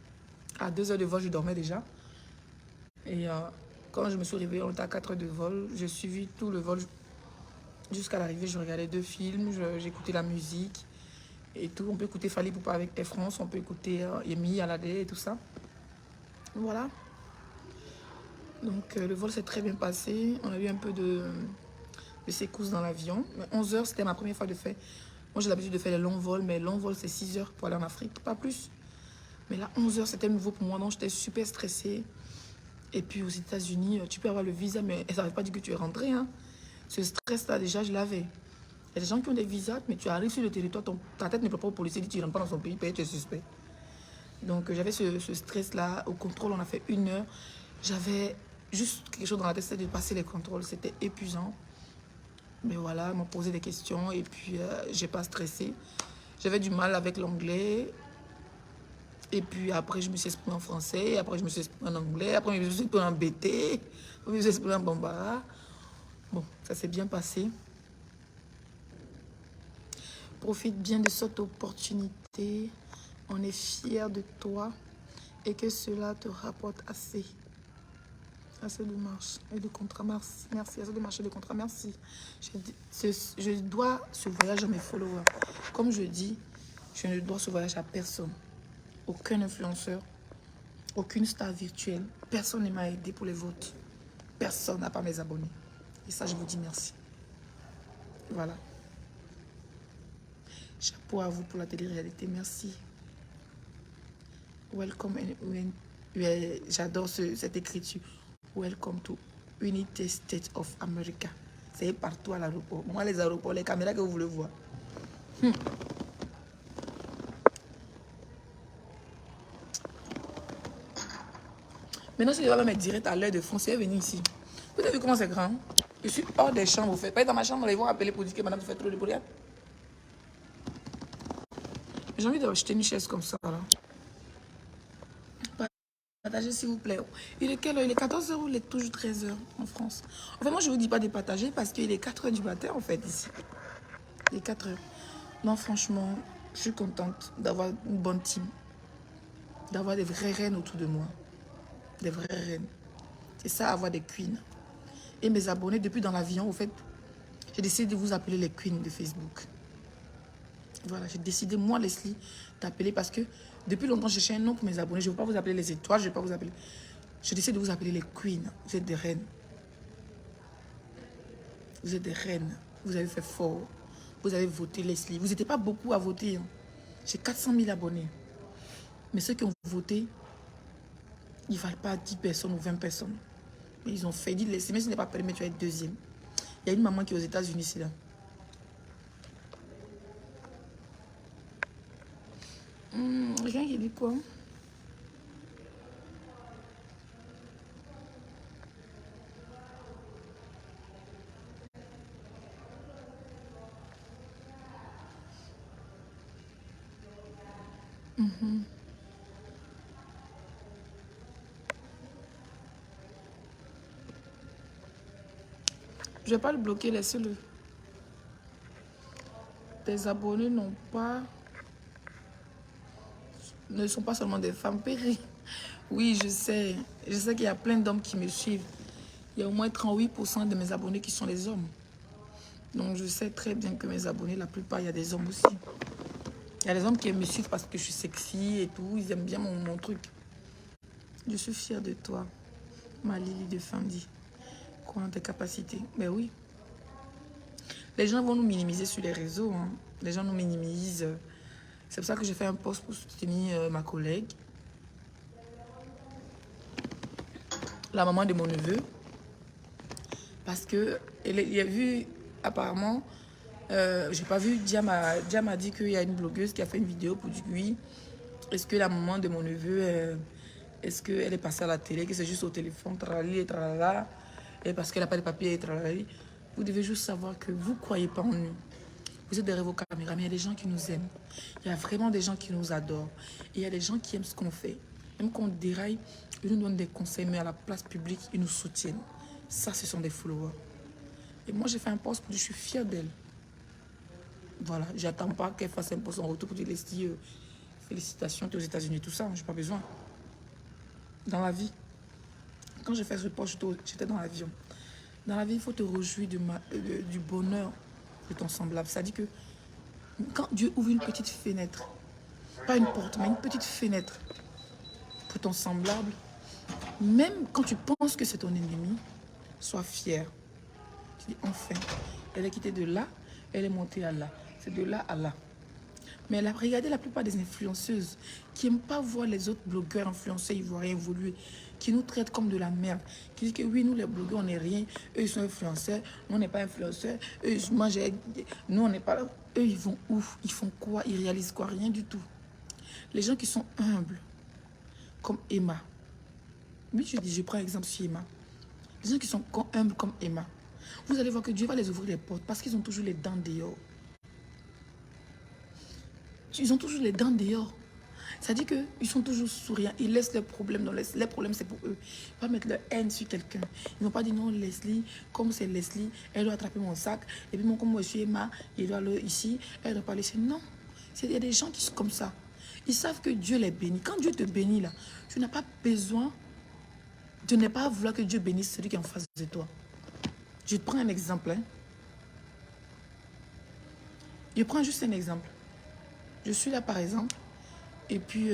S1: à 2 heures de vol, je dormais déjà. Et quand je me suis réveillée, on était à 4 heures de vol. J'ai suivi tout le vol jusqu'à l'arrivée. Je regardais 2 films, j'écoutais la musique et tout. On peut écouter Fally Poupa avec Air France, on peut écouter Yemi, Alade et tout ça. Voilà. Donc, le vol s'est très bien passé. On a eu un peu de secousses dans l'avion. 11 heures, c'était ma première fois de faire. Moi, j'ai l'habitude de faire les longs vols, mais long vol, c'est 6 heures pour aller en Afrique, pas plus. Mais là, 11 heures, c'était nouveau pour moi, donc j'étais super stressée. Et puis, aux États-Unis, tu peux avoir le visa, mais ça ne veut pas dire que tu es rentré. Hein. Ce stress-là, déjà, je l'avais. Il y a des gens qui ont des visas, mais tu arrives sur le territoire, ta tête ne peut pas au policier, dit tu ne rentres pas dans son pays, tu es suspect. Donc, j'avais ce stress-là. Au contrôle, on a fait 1 heure. J'avais juste quelque chose dans la tête, c'était de passer les contrôles. C'était épuisant. Mais voilà, ils m'ont posé des questions et puis j'ai pas stressé. J'avais du mal avec l'anglais. Et puis après, je me suis exprimée en français. Après, je me suis exprimée en anglais. Après, je me suis exprimée en BT. Après, je me suis exprimée en Bambara. Bon, ça s'est bien passé. Profite bien de cette opportunité. On est fiers de toi et que cela te rapporte assez. Assez de marche et de contrat, merci. Merci, assez de marche et de contrat, merci. Je dois ce voyage à mes followers. Comme je dis, je ne dois ce voyage à personne. Aucun influenceur, aucune star virtuelle. Personne ne m'a aidé pour les votes. Personne n'a pas mes abonnés. Et ça, je vous dis merci. Voilà. Chapeau à vous pour la télé-réalité. Merci. Welcome. J'adore cette écriture. Welcome to United States of America. C'est partout à l'aéroport. Moi, les aéroports, les caméras que vous voulez voir. Maintenant, si je vais mettre direct à l'heure de France, je vais venir ici. Vous avez vu comment c'est grand? Je suis hors des chambres, vous faites. Pas dans ma chambre, ils vont appeler pour dire que madame, tu fais trop de bruit. J'ai envie d'acheter une chaise comme ça, là. Partagez, s'il vous plaît. Il est quelle heure? Il est 14 h ou il est toujours 13 h en France? En fait, moi, je ne vous dis pas de partager parce qu'il est 4 h du matin, en fait, ici. Il est 4 h. Non, franchement, je suis contente d'avoir une bonne team. D'avoir des vraies reines autour de moi. Des vraies reines. C'est ça, avoir des queens. Et mes abonnés, depuis dans l'avion, au fait, j'ai décidé de vous appeler les queens de Facebook. Voilà, j'ai décidé, moi, Leslie, d'appeler parce que depuis longtemps, je cherche un nom pour mes abonnés. Je ne veux pas vous appeler les étoiles, je ne vais pas vous appeler. Je décide de vous appeler les queens. Vous êtes des reines. Vous êtes des reines. Vous avez fait fort. Vous avez voté Leslie. Vous n'étiez pas beaucoup à voter. Hein. J'ai 400 000 abonnés. Mais ceux qui ont voté, ils ne valent pas 10 personnes ou 20 personnes. Mais ils ont fait, dit Leslie, mais ce n'est pas permis, tu vas être deuxième. Il y a une maman qui est aux États-Unis, c'est là. Quelqu'un qui dit quoi? Je ne vais pas le bloquer, laissez-le. Tes abonnés ne sont pas seulement des femmes péries. Oui, je sais. Je sais qu'il y a plein d'hommes qui me suivent. Il y a au moins 38% de mes abonnés qui sont des hommes. Donc, je sais très bien que mes abonnés, la plupart, il y a des hommes aussi. Il y a des hommes qui me suivent parce que je suis sexy et tout. Ils aiment bien mon truc. Je suis fière de toi, ma Lily de Fendi. Crois en tes capacités. Ben oui. Les gens vont nous minimiser sur les réseaux. Hein. Les gens nous minimisent. C'est pour ça que j'ai fait un post pour soutenir ma collègue. La maman de mon neveu. Parce que il a vu, apparemment, j'ai pas vu, Dia m'a dit qu'il y a une blogueuse qui a fait une vidéo pour dire oui. Est-ce que la maman de mon neveu est-ce qu'elle est passée à la télé, que c'est juste au téléphone, tralali et tralala, et parce qu'elle n'a pas de papier et tralali. Vous devez juste savoir que vous ne croyez pas en nous. Vous êtes derrière vos caméras, mais il y a des gens qui nous aiment. Il y a vraiment des gens qui nous adorent. Et il y a des gens qui aiment ce qu'on fait. Même quand on déraille, ils nous donnent des conseils, mais à la place publique, ils nous soutiennent. Ça, ce sont des followers. Et moi, j'ai fait un post pour dire je suis fière d'elle. Voilà, j'attends pas qu'elle fasse un post en retour pour dire Leslie, félicitations, tu es aux États-Unis, tout ça, j'ai pas besoin. Dans la vie, quand j'ai fait ce post, j'étais dans l'avion. Dans la vie, il faut te réjouir du bonheur de ton semblable. C'est-à-dire que quand Dieu ouvre une petite fenêtre, pas une porte, mais une petite fenêtre pour ton semblable, même quand tu penses que c'est ton ennemi, sois fier. Tu dis enfin, elle est quittée de là, elle est montée à là. C'est de là à là. Mais regardez la plupart des influenceuses qui n'aiment pas voir les autres blogueurs influenceurs ivoiriens évoluer, qui nous traitent comme de la merde, qui disent que oui, nous les blogueurs, on n'est rien, eux ils sont influenceurs, nous on n'est pas influenceurs, eux ils mangent, nous on n'est pas là. Eux ils vont où? Ils font quoi? Ils réalisent quoi? Rien du tout. Les gens qui sont humbles, comme Emma. Oui, je prends exemple sur Emma. Les gens qui sont humbles comme Emma, vous allez voir que Dieu va les ouvrir les portes parce qu'ils ont toujours les dents dehors. Ils ont toujours les dents dehors. C'est-à-dire qu'ils sont toujours souriants. Ils laissent leurs problèmes. Les problèmes, c'est pour eux. Ils ne vont pas mettre leur haine sur quelqu'un. Ils ne vont pas dire non, Leslie, comme c'est Leslie, elle doit attraper mon sac. Et puis, moi, comme moi, je suis Emma, il doit aller ici, elle ne doit pas laisser. Non. Il y a des gens qui sont comme ça. Ils savent que Dieu les bénit. Quand Dieu te bénit, là, tu n'as pas besoin de ne pas vouloir que Dieu bénisse celui qui est en face de toi. Je te prends un exemple. Hein. Je prends juste un exemple. Je suis là, par exemple, et puis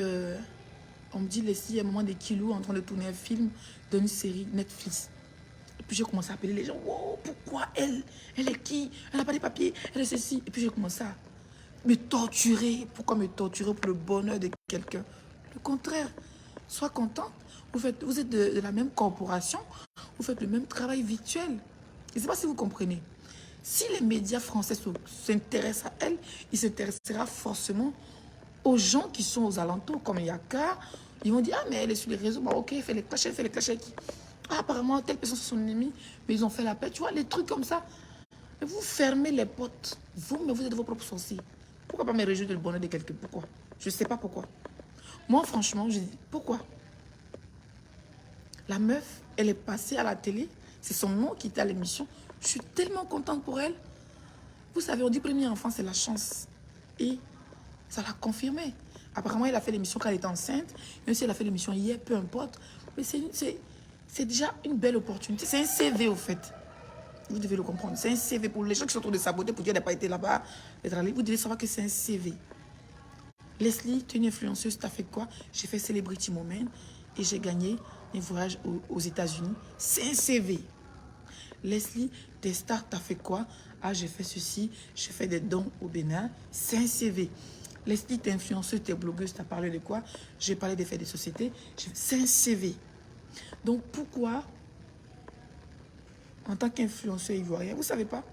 S1: on me dit, Leslie, il y a un moment des kilos en train de tourner un film d'une série Netflix. Et puis j'ai commencé à appeler les gens, wow, pourquoi elle? Elle est qui? Elle n'a pas de papiers, elle est ceci. Et puis j'ai commencé à me torturer. Pourquoi me torturer pour le bonheur de quelqu'un? Le contraire, sois content. Vous êtes de la même corporation, vous faites le même travail virtuel. Je ne sais pas si vous comprenez. Si les médias français s'intéressent à elle, il s'intéressera forcément aux gens qui sont aux alentours, comme Yaka. Ils vont dire, ah, mais elle est sur les réseaux, bah, ok, elle fait les clashs avec qui? Ah, apparemment, telle personne, c'est son ennemi, mais ils ont fait la paix. Tu vois, les trucs comme ça. Et vous fermez les portes. Vous, mais vous êtes vos propres sorciers. Pourquoi pas me réjouir de le bonheur de quelqu'un? Pourquoi? Je ne sais pas pourquoi. Moi, franchement, je dis, pourquoi? La meuf, elle est passée à la télé. C'est son nom qui était à l'émission. Je suis tellement contente pour elle. Vous savez, on dit premier enfant, c'est la chance. Et ça l'a confirmé. Apparemment, elle a fait l'émission quand elle était enceinte. Même si elle a fait l'émission hier, peu importe. Mais c'est déjà une belle opportunité. C'est un CV, au fait. Vous devez le comprendre. C'est un CV pour les gens qui sont en train de saboter pour dire qu'elle n'a pas été là-bas. Vous devez savoir que c'est un CV. Leslie, tu es une influenceuse, tu as fait quoi? J'ai fait Celebrity Moment et j'ai gagné un voyage aux États-Unis. C'est un CV. Leslie, tes stars, tu as fait quoi? Ah, j'ai fait ceci, j'ai fait des dons au Bénin. C'est un CV. Leslie, tu es influenceuse, tu es blogueuse, tu as parlé de quoi? J'ai parlé des faits de société. C'est un CV. Donc, pourquoi, en tant qu'influenceur ivoirien, vous ne savez pas?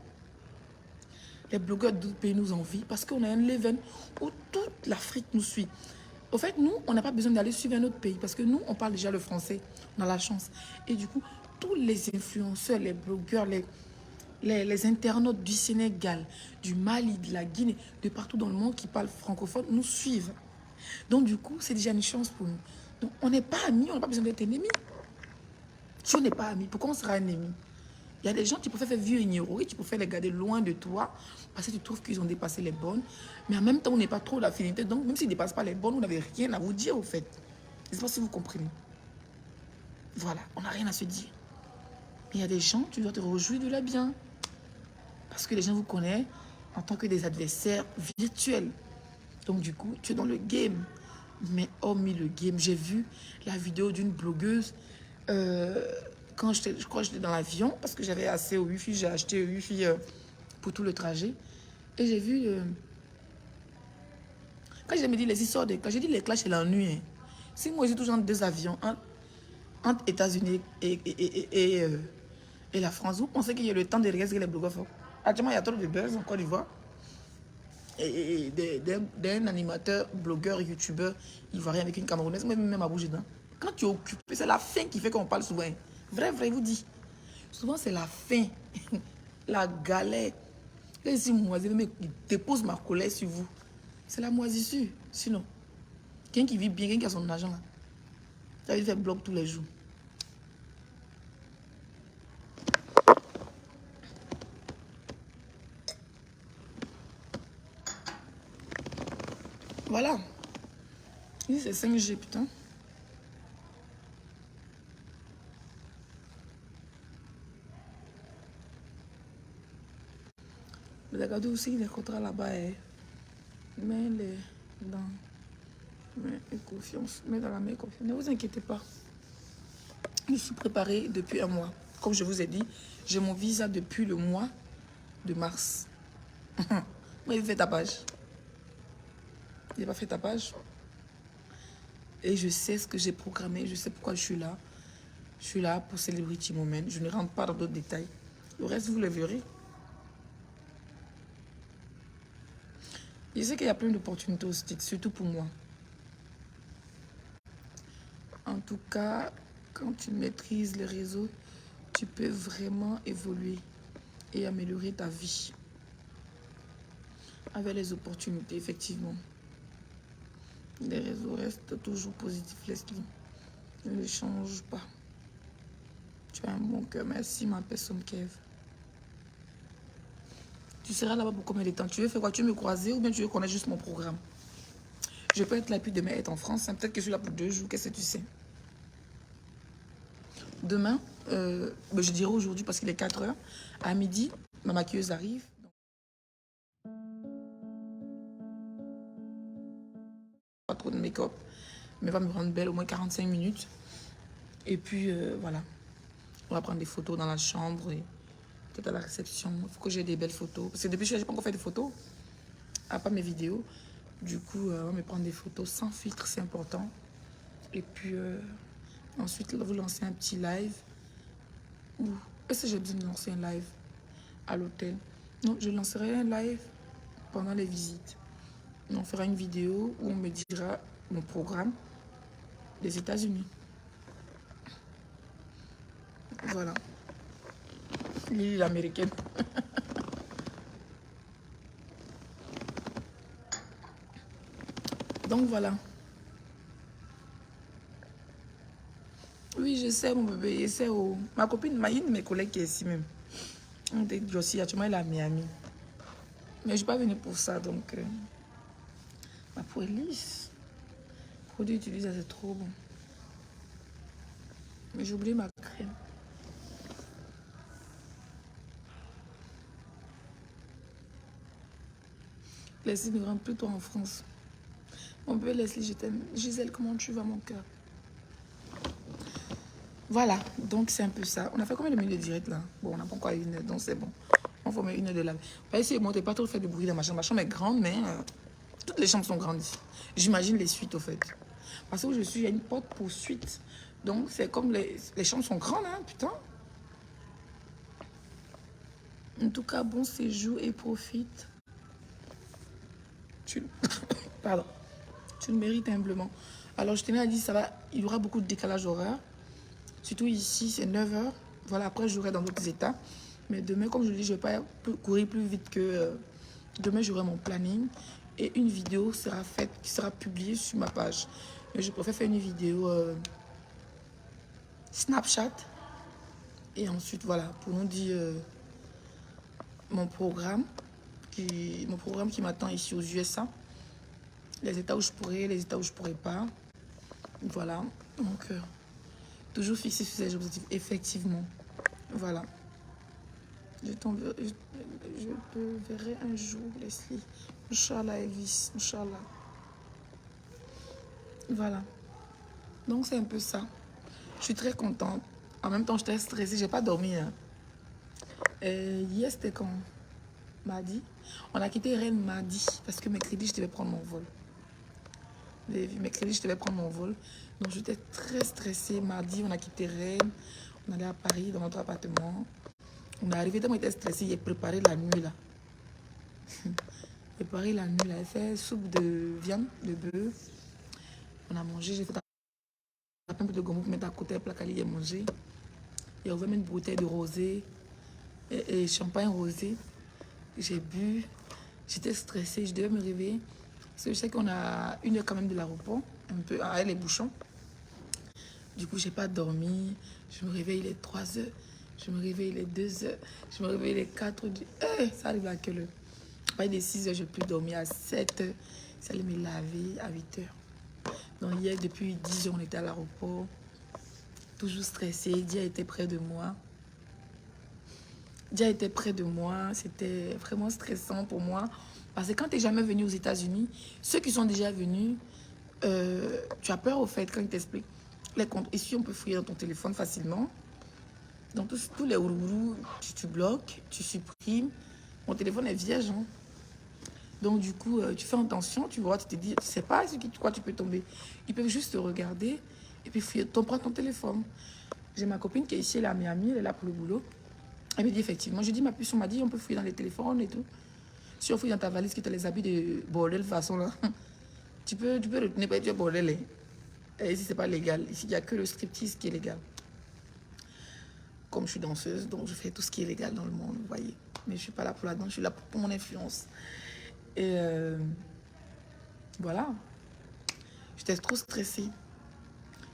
S1: Les blogueurs d'autres pays nous envient parce qu'on a un level où toute l'Afrique nous suit. Au fait, nous, on n'a pas besoin d'aller suivre un autre pays parce que nous, on parle déjà le français. On a la chance. Et du coup, tous les influenceurs, les blogueurs, les internautes du Sénégal, du Mali, de la Guinée, de partout dans le monde qui parlent francophone, nous suivent. Donc, du coup, c'est déjà une chance pour nous. Donc, on n'est pas amis, on n'a pas besoin d'être ennemis. Si on n'est pas amis, pourquoi on sera ennemis? Il y a des gens qui préfèrent faire vieux ignorés, tu préfères les garder loin de toi parce que tu trouves qu'ils ont dépassé les bornes. Mais en même temps, on n'est pas trop d'affinité. Donc, même s'ils ne dépassent pas les bornes, on n'avait rien à vous dire, au fait. Je ne sais pas si vous comprenez. Voilà, on n'a rien à se dire. Mais il y a des gens, tu dois te réjouir de la bien. Parce que les gens vous connaissent en tant que des adversaires virtuels. Donc, du coup, tu es dans le game. Mais hormis le game, j'ai vu la vidéo d'une blogueuse. Quand je crois que j'étais dans l'avion, parce que j'avais assez au Wi-Fi, j'ai acheté au Wi-Fi pour tout le trajet. Et j'ai vu... quand je me dis les histoires de... Quand j'ai dit les clashs, c'est l'ennui. Hein. Si moi, j'ai toujours deux avions, entre États-Unis et la France, vous pensez qu'il y a le temps de regarder ce que les blogueurs font? Actuellement, il y a trop de buzz en Côte d'Ivoire. Et d'un animateur, blogueur, youtubeur ivoirien avec une camerounaise, même à bouger dedans. Quand tu es occupé, c'est la faim qui fait qu'on parle souvent. Vrai, vrai, vous dis. Souvent, c'est la faim, la galère. Là, ici, moisissure, mais il dépose ma colère sur vous. C'est la moisissure. Sinon, quelqu'un qui vit bien, quelqu'un qui a son argent, là, ça lui fait bloc tous les jours. Voilà. Ici, c'est 5G, putain. Regardez aussi les contrats là-bas. Mais les dans mais confiance. Mais dans la meilleure confiance. Ne vous inquiétez pas. Je suis préparée depuis un mois. Comme je vous ai dit, j'ai mon visa depuis le mois de mars. Moi, il fait tapage. Il n'a pas fait tapage. Et je sais ce que j'ai programmé. Je sais pourquoi je suis là. Je suis là pour Celebrity Moment. Je ne rentre pas dans d'autres détails. Le reste, vous le verrez. Je sais qu'il y a plein d'opportunités aussi, surtout pour moi. En tout cas, quand tu maîtrises les réseaux, tu peux vraiment évoluer et améliorer ta vie. Avec les opportunités, effectivement. Les réseaux restent toujours positifs, Leslie. Ne les change pas. Tu as un bon cœur. Merci, ma personne, Kev. Tu seras là-bas pour combien de temps? Tu veux faire quoi? Tu veux me croiser ou bien tu veux connaître juste mon programme? Je peux être là puis demain être en France. Peut-être que je suis là pour 2 jours. Qu'est-ce que tu sais? Demain, je dirais aujourd'hui parce qu'il est 4 heures. À midi, ma maquilleuse arrive. Pas trop de make-up. Mais va me rendre belle au moins 45 minutes. Et puis, voilà. On va prendre des photos dans la chambre et peut-être à la réception. Il faut que j'ai des belles photos. Parce que depuis, je n'ai pas encore fait de photos. À part mes vidéos. Du coup, on va me prendre des photos sans filtre, c'est important. Et puis, ensuite, vous lancez un petit live. Est-ce que j'ai besoin de lancer un live à l'hôtel? Non, je lancerai un live pendant les visites. On fera une vidéo où on me dira mon programme des États-Unis. Voilà. L'île américaine. Donc voilà. Oui, je sais, mon bébé. Je sais. Oh. Ma copine, une de mes collègues qui est ici même. On était aussi, actuellement, elle est à Miami. Mais je ne suis pas venue pour ça, donc... ma peau est lisse. Le produit utilisé, c'est trop bon. Mais j'ai oublié ma crème. Leslie, ne rentre plus toi en France. Mon bébé Leslie, je t'aime. Gisèle, comment tu vas, mon cœur? Voilà, donc c'est un peu ça. On a fait combien de minutes de direct là? Bon, on n'a pas encore 1 heure, donc c'est bon. On va mettre 1 heure de live. Essayez de pas trop faire de bruit dans ma chambre. Ma chambre est grande, mais toutes les chambres sont grandes ici. J'imagine les suites, au fait. Parce que où je suis, il y a une porte pour suite. Donc c'est comme les chambres sont grandes, hein, putain. En tout cas, bon séjour et profite. Pardon. Tu le mérites humblement. Alors, je tenais à dire, il y aura beaucoup de décalage horaire. Surtout ici, c'est 9 heures. Voilà, après, j'aurai dans d'autres états. Mais demain, comme je le dis, je ne vais pas courir plus vite que... demain, j'aurai mon planning. Et une vidéo sera faite, qui sera publiée sur ma page. Mais je préfère faire une vidéo Snapchat. Et ensuite, voilà, pour nous dire mon programme qui m'attend ici aux USA. Les états où je pourrais, les états où je ne pourrais pas. Voilà. Donc, toujours fixé sur ces objectifs, effectivement. Voilà. Je te verrai un jour, Leslie. Inch'Allah, Elvis. Inch'Allah. Voilà. Donc, c'est un peu ça. Je suis très contente. En même temps, j'étais stressée. J'ai pas dormi. Hein. Hier, c'était quand? Mardi. On a quitté Rennes mardi. Parce que mercredi, je devais prendre mon vol. Mercredi, je devais prendre mon vol. Donc, j'étais très stressée. Mardi, on a quitté Rennes. On allait à Paris, dans notre appartement. On est arrivé, tellement j'étais stressée. J'ai préparé la nuit, là. J'ai préparé la nuit, là. J'ai fait soupe de viande, de bœuf. On a mangé. J'ai fait un peu de gomme pour mettre à côté, plat qu'il a mangé. Il a ouvert une bouteille de rosé et champagne rosé. J'ai bu. J'étais stressée, je devais me réveiller. Parce que je sais qu'on a 1 heure quand même de l'aéroport, un peu avec les bouchons. Du coup, j'ai pas dormi. Je me réveille, il est 3 heures. Je me réveille, il est 2 heures. Je me réveille, il est 4 heures. Ça arrive à quelle heure? Après des 6 heures, je peux dormir à 7 heures. Ça allait me laver à 8 heures. Donc hier, depuis 10 heures, on était à l'aéroport. Toujours stressé. Dia était près de moi. Dia était près de moi. C'était vraiment stressant pour moi. Parce que quand tu n'es jamais venu aux États-Unis, ceux qui sont déjà venus, tu as peur au fait quand ils t'expliquent. Les comptes, ici, on peut fouiller dans ton téléphone facilement. Donc, tous les ourourous, tu bloques, tu supprimes. Mon téléphone est vierge. Hein. Donc, du coup, tu fais attention, tu vois, tu te dis, tu sais pas sur quoi tu peux tomber. Ils peuvent juste te regarder et puis fouiller, prends ton téléphone. J'ai ma copine qui est ici, elle est à Miami, elle est là pour le boulot. Elle me dit effectivement, je dis, ma puce, on m'a dit, on peut fouiller dans les téléphones et tout. Si on fouille dans ta valise, que tu as les habits de bordel de façon là, tu peux retenir pas du bordel. Hein. Et ici, c'est pas légal. Ici, il n'y a que le striptease qui est légal. Comme je suis danseuse, donc je fais tout ce qui est légal dans le monde, vous voyez. Mais je ne suis pas là pour la danse, je suis là pour mon influence. Et voilà. J'étais trop stressée.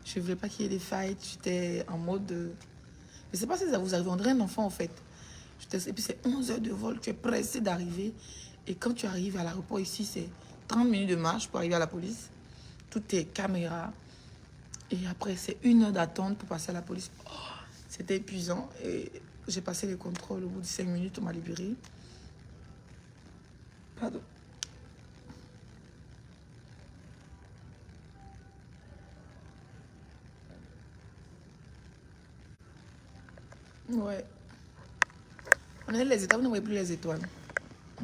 S1: Je ne voulais pas qu'il y ait des fights. J'étais en mode... je ne sais pas si ça vous arrive. On dirait un enfant, en fait. Et puis, c'est 11 heures de vol. Tu es pressé d'arriver. Et quand tu arrives à l'aéroport ici, c'est 30 minutes de marche pour arriver à la police. Toutes tes caméras. Et après, c'est 1 heure d'attente pour passer à la police. Oh, c'était épuisant. Et j'ai passé les contrôles. Au bout de 5 minutes, on m'a libéré. Pardon. Ouais. On est les étoiles, on ne voit plus les étoiles.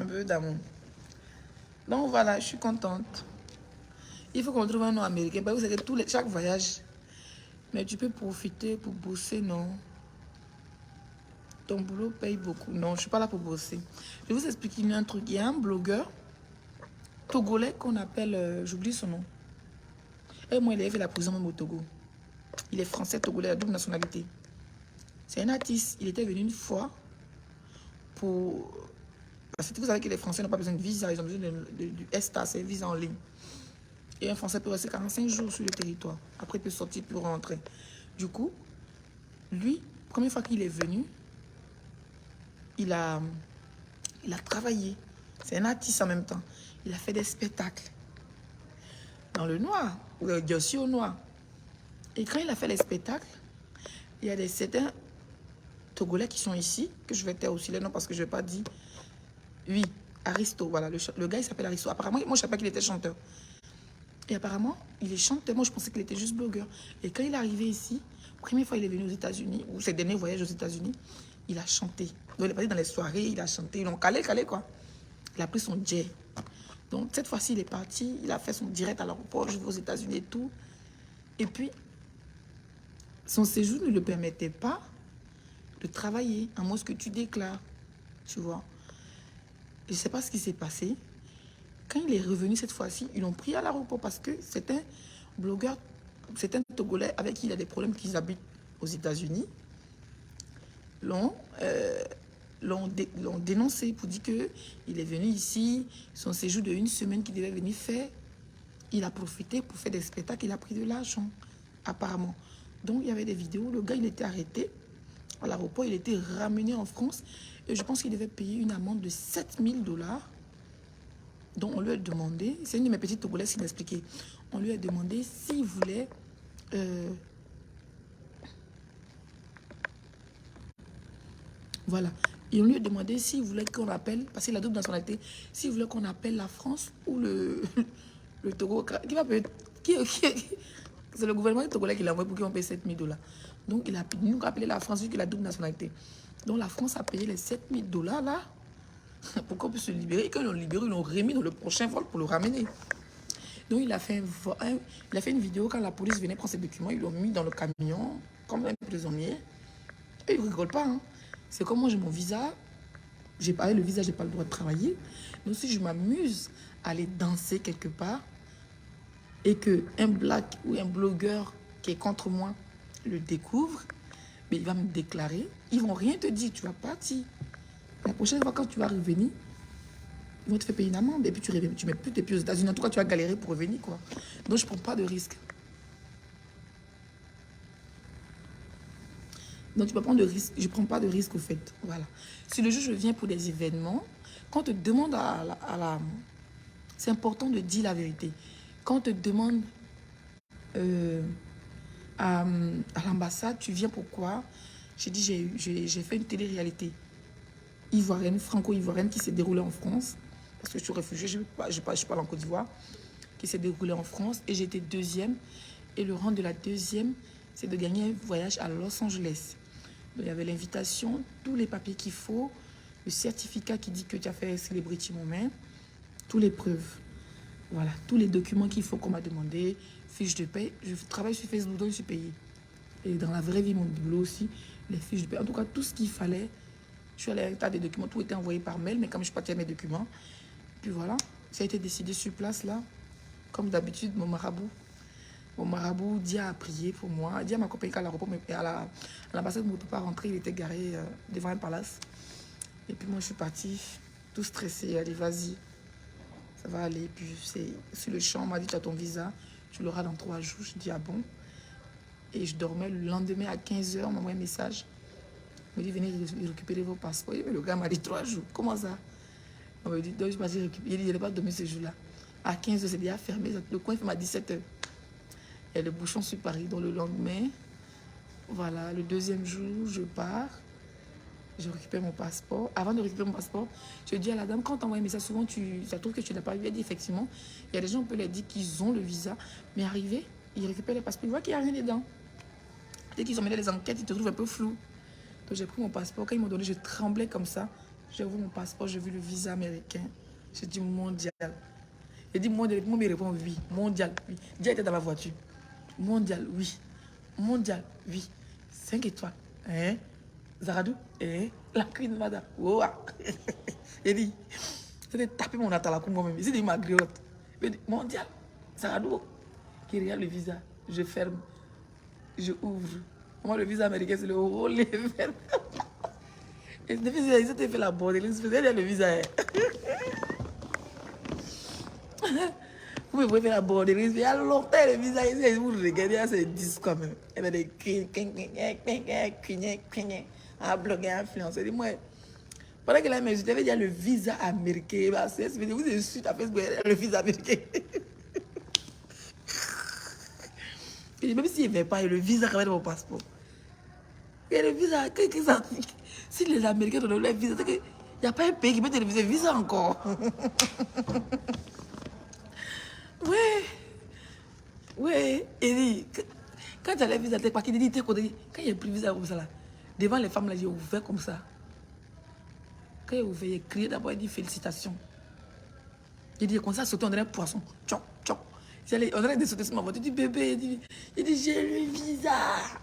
S1: Un peu d'amour. Donc voilà, je suis contente. Il faut qu'on trouve un nom américain. Parce que c'est que chaque voyage, mais tu peux profiter pour bosser, non? Ton boulot paye beaucoup. Non, je ne suis pas là pour bosser. Je vais vous expliquer un truc. Il y a un blogueur togolais qu'on appelle, j'oublie son nom. Et moi, il a fait la prison même au Togo. Il est français, togolais, à double nationalité. C'est un artiste. Il était venu une fois pour... Parce que vous savez que les Français n'ont pas besoin de visa. Ils ont besoin du ESTA, c'est visa en ligne. Et un Français peut rester 45 jours sur le territoire. Après, il peut sortir, il peut rentrer. Du coup, lui, première fois qu'il est venu, il a travaillé. C'est un artiste en même temps. Il a fait des spectacles dans le noir, ou aussi au noir. Et quand il a fait les spectacles, il y a certains Togolais qui sont ici, que je vais taire aussi les noms parce que je ne vais pas dire. Oui, Aristo, voilà, le gars il s'appelle Aristo. Apparemment, moi je ne savais pas qu'il était chanteur. Et apparemment, il est chanteur. Moi je pensais qu'il était juste blogueur. Et quand il est arrivé ici, première fois il est venu aux États-Unis, ou ses derniers voyages aux États-Unis, il a chanté. Donc il est passé dans les soirées, il a chanté, ils l'ont calé quoi. Il a pris son jet. Donc cette fois-ci il est parti, il a fait son direct à l'aéroport, je vais aux États-Unis et tout. Et puis, son séjour ne le permettait pas de travailler, à moins que tu déclares, tu vois. Je ne sais pas ce qui s'est passé. Quand il est revenu cette fois-ci, ils l'ont pris à l'aéroport parce que c'est un blogueur, c'est un Togolais avec qui il a des problèmes, qu'ils habitent aux États-Unis. L'ont dénoncé pour dire qu'il est venu ici, son séjour de 1 semaine qu'il devait venir faire, il a profité pour faire des spectacles, il a pris de l'argent, apparemment. Donc il y avait des vidéos, le gars il était arrêté à l'aéroport, il était ramené en France et je pense qu'il devait payer une amende de 7 000 $. Donc on lui a demandé, c'est une de mes petites Togolaises qui m'a expliqué, on lui a demandé s'il voulait voilà. Et on lui a demandé s'il voulait qu'on appelle, parce qu'il a double nationalité, s'il voulait qu'on appelle la France ou le Togo. Qui va payer, c'est le gouvernement togolais qui l'a envoyé pour qu'on paye 7 000 $. Donc il a nous appelé la France vu qu'il a double nationalité. Donc la France a payé les 7 000 $ là pour qu'on puisse se libérer. Et quand ils l'ont libéré, ils l'ont remis dans le prochain vol pour le ramener. Donc il a fait une vidéo quand la police venait prendre ses documents, ils l'ont mis dans le camion comme un prisonnier. Et ils ne rigolent pas. Hein. C'est comme moi j'ai mon visa. Avec le visa, je n'ai pas le droit de travailler. Donc si je m'amuse à aller danser quelque part et qu'un black ou un blogueur qui est contre moi le découvre, mais il va me déclarer. Ils vont rien te dire, tu vas partir. La prochaine fois, quand tu vas revenir, ils vont te faire payer une amende. Et puis tu reviens, tu mets plus tes pieds aux États-Unis. En tout cas, tu vas galérer pour revenir, quoi. Donc, je ne prends pas de risque. Donc, tu peux prendre de risque. Je ne prends pas de risque, au fait. Voilà. Si le jour je viens pour des événements, quand on te demande c'est important de dire la vérité. Quand on te demande à l'ambassade, tu viens pourquoi? J'ai dit, j'ai fait une télé-réalité ivoirienne, franco-ivoirienne qui s'est déroulée en France. Parce que je suis réfugiée, je parle en Côte d'Ivoire. Qui s'est déroulée en France. Et j'étais deuxième. Et le rang de la deuxième, c'est de gagner un voyage à Los Angeles. Donc, il y avait l'invitation, tous les papiers qu'il faut, le certificat qui dit que tu as fait Celebrity Moment, toutes les preuves. Voilà, tous les documents qu'il faut qu'on m'a demandé, fiches de paie. Je travaille sur Facebook, donc je suis payée. Et dans la vraie vie, mon boulot aussi, les fiches de paie. En tout cas, tout ce qu'il fallait, je suis allée à un tas de documents, tout était envoyé par mail, mais comme je partais à mes documents, puis voilà, ça a été décidé sur place là. Comme d'habitude, mon marabout, Dia a prié pour moi. Dia m'a accompagné à l'aéroport, mais à l'ambassade, on ne peut pas rentrer. Il était garé devant un palace. Et puis moi, je suis partie, tout stressée. Allez, vas-y, ça va aller. Puis c'est sur le champ, on m'a dit, tu as ton visa, tu l'auras dans 3 jours. Je dis, ah bon? Et je dormais le lendemain à 15 h, on m'a envoyé un message. Il me dit, venez récupérer vos passeports. Et le gars m'a dit, 3 jours. Comment ça? On m'a dit, donc je suis partie récupérer. Il dit, je n'ai pas dormi ce jour-là. À 15 h, c'est déjà fermé. Le coin ferme à 17 h. Il y a le bouchon sur Paris. Donc le lendemain, voilà, le deuxième jour, je pars. Je récupère mon passeport. Avant de récupérer mon passeport, je dis à la dame, quand tu envoies un message, souvent, ça trouve que tu n'as pas vu. Elle dit, effectivement, il y a des gens, on peut leur dire qu'ils ont le visa. Mais arrivé, ils récupèrent les passeports. Ils voient qu'il n'y a rien dedans. Dès qu'ils ont mené les enquêtes, ils te trouvent un peu flou. Donc j'ai pris mon passeport. Quand ils m'ont donné, je tremblais comme ça. J'ai ouvert mon passeport, j'ai vu le visa américain. J'ai dit mondial. J'ai dit mondial. Tout le monde me répond oui. Mondial, oui. Dia était dans la voiture. Mondial, oui. Mondial, oui. 5 étoiles. Hein? Zaradou, hein? La queen madame. Oh, il dit, c'était taper mon atala comme moi-même. Il dit ma griotte. Il dit, mondial. Zaradou, qui regarde le visa. Je ferme. Je ouvre. Moi, le visa américain, c'est le haut, les verts. Et depuis, ils ont fait la borderie. Ils faisaient le visa. Vous pouvez faire la borderie. Il y a longtemps, le visa, vous regardez, c'est 10 quand même. Il y avait des un blogueur influenceur. Dis-moi, pendant que la maison, je devais dire le visa américain. Vous êtes sûr, tu as fait le visa américain. Et même s'il ne veut pas, il y a le visa quand même dans mon passeport. Et le visa, qu'est-ce que ça fait? Si les Américains donnent le visa, il n'y a pas un pays qui peut te le visa encore. Ouais. Ouais. Et dit, quand tu as le visa, tu es parti, il dit, quand il y a plus de visa comme ça là, devant les femmes là, j'ai ouvert comme ça. Quand il a ouvert, il a crié d'abord, il dit félicitations. Il dit, comme ça, sauter, on dirait un poisson. Tchoc, tchoc. On dirait de sauter sur ma voiture. Il dit, bébé, il dit, j'ai le visa.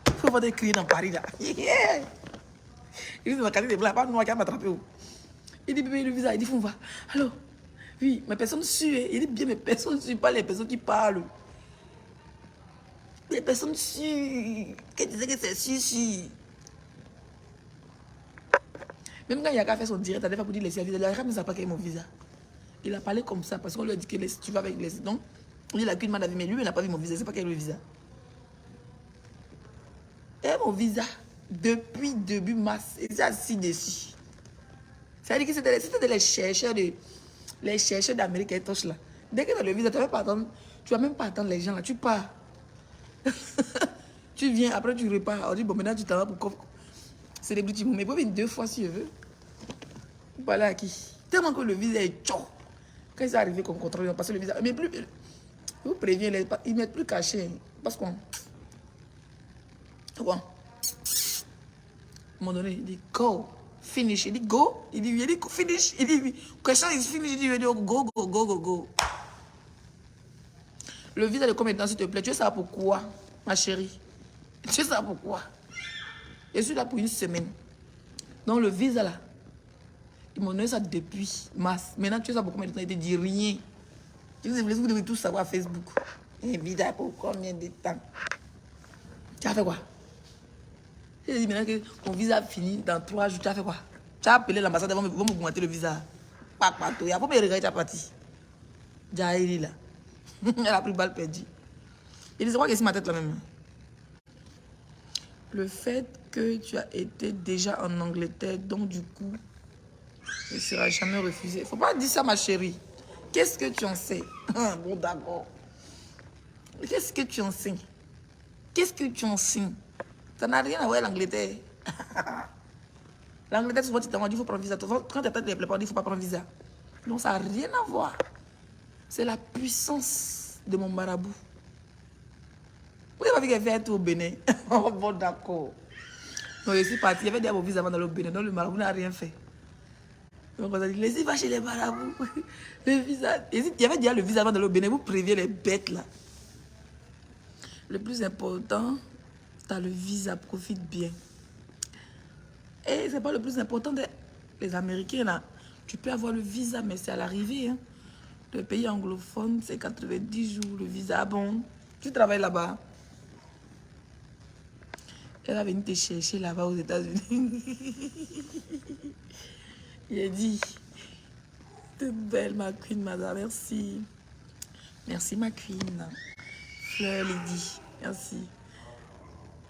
S1: Il faut voir des crier dans Paris là. Yeah. Il dit, ma carte de blanc, pas noir qui a m'attrapé. Il dit, bébé, le visa. Il dit, faut voir. Alors, oui, mes personnes sûres. Il dit, bien, mes personnes sûres, pas les personnes qui parlent. Les personnes sûres. Qui disaient que c'est sûr. Même quand il a qu'à faire son direct, il a pas pour dire les services, il a jamais pas qu'il mon visa. Il a parlé comme ça parce qu'on lui a dit que tu vas avec les. Donc, on dit la qu'une madame, mais lui, il n'a pas vu mon visa. C'est pas quel est le visa. Et mon visa, depuis début mars, il s'est assis dessus. Ça veut dire que c'était les chercheurs d'Amérique et tout là. Dès que tu as le visa, tu ne vas même pas attendre les gens là. Tu pars. Tu viens, après tu repars. On dit, bon, maintenant tu t'en vas pour quoi? C'est des petits mots. Mais il peut venir 2 fois si je veux. Vous parlez à qui? Tellement que le visa est tchou. Quand ils sont arrivés comme contrôle, ils ont passé le visa. Mais plus. Je vous préviens, ils ne mettent plus caché. Parce qu'on. Bon. À un moment donné, il dit go. Finish. Il dit go. Il dit finish. Il dit question is finish. Il dit go. Le visa de combien de temps, s'il te plaît? Tu sais ça pourquoi, ma chérie? Tu sais ça pourquoi? Je suis là pour 1 semaine. Donc le visa là, ils m'ont donné ça depuis mars. Maintenant, tu sais ça pour combien de temps? Il te dit rien. Vous devez tout savoir à Facebook. Un visa pour combien de temps? Tu as fait quoi? J'ai dit maintenant que mon visa finit dans 3 jours, tu as fait quoi? Tu as appelé l'ambassade, ils vont m'augmenter le visa. Pas il n'y a pas de regret, tu as parti. Jaïri là. Elle a pris balle perdue. Il dit, c'est quoi qui est sur ma tête là même? Le fait que tu as été déjà en Angleterre, donc du coup, ne sera jamais refusé. Il ne faut pas dire ça, ma chérie. Qu'est-ce que tu en sais? Bon, d'accord. Qu'est-ce que tu en sais? Qu'est-ce que tu en sais? Ça n'a rien à voir avec l'Angleterre. L'Angleterre, souvent, tu t'en dis, il faut prendre visa. Quand tu attends les plaies, il ne faut pas prendre visa. Donc, ça n'a rien à voir. C'est la puissance de mon marabout. Vous n'avez pas vu qu'elle fait un tour au Bénin? Oh, bon, d'accord. Donc, je suis parti. Il y avait des visa avant d'aller au Bénin. Donc, le marabout n'a rien fait. Donc, on a dit, laissez va chez les marabouts. Le visa. Il y avait déjà le visa avant d'aller au Bénin. Vous préviez les bêtes là. Le plus important, tu as le visa, profite bien. Et c'est pas le plus important des Américains là. Tu peux avoir le visa, mais c'est à l'arrivée. Hein. Le pays anglophone, c'est 90 jours le visa. Bon, tu travailles là-bas. Elle va venir te chercher là-bas aux États-Unis. Il a dit, toute belle ma queen, madame, merci. Merci ma queen. Fleur Lydie, merci.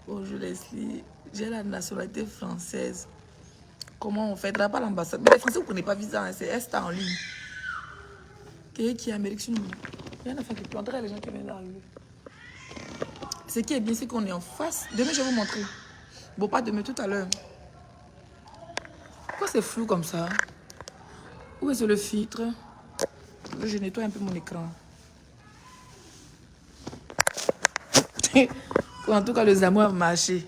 S1: Bonjour Leslie, j'ai la nationalité française. Comment on fait? Pas l'ambassade. Mais les Français, vous ne prenez pas visa, hein, c'est ESTA en ligne. Qui est Amérique du Nord? Il y a un enfant qui planterait les gens qui viennent d'arriver. Ce qui est bien, c'est qu'on est en face. Demain, je vais vous montrer. Bon, pas demain, tout à l'heure. Pourquoi c'est flou comme ça? Où est-ce le filtre? Je nettoie un peu mon écran. En tout cas, les amours ont marché.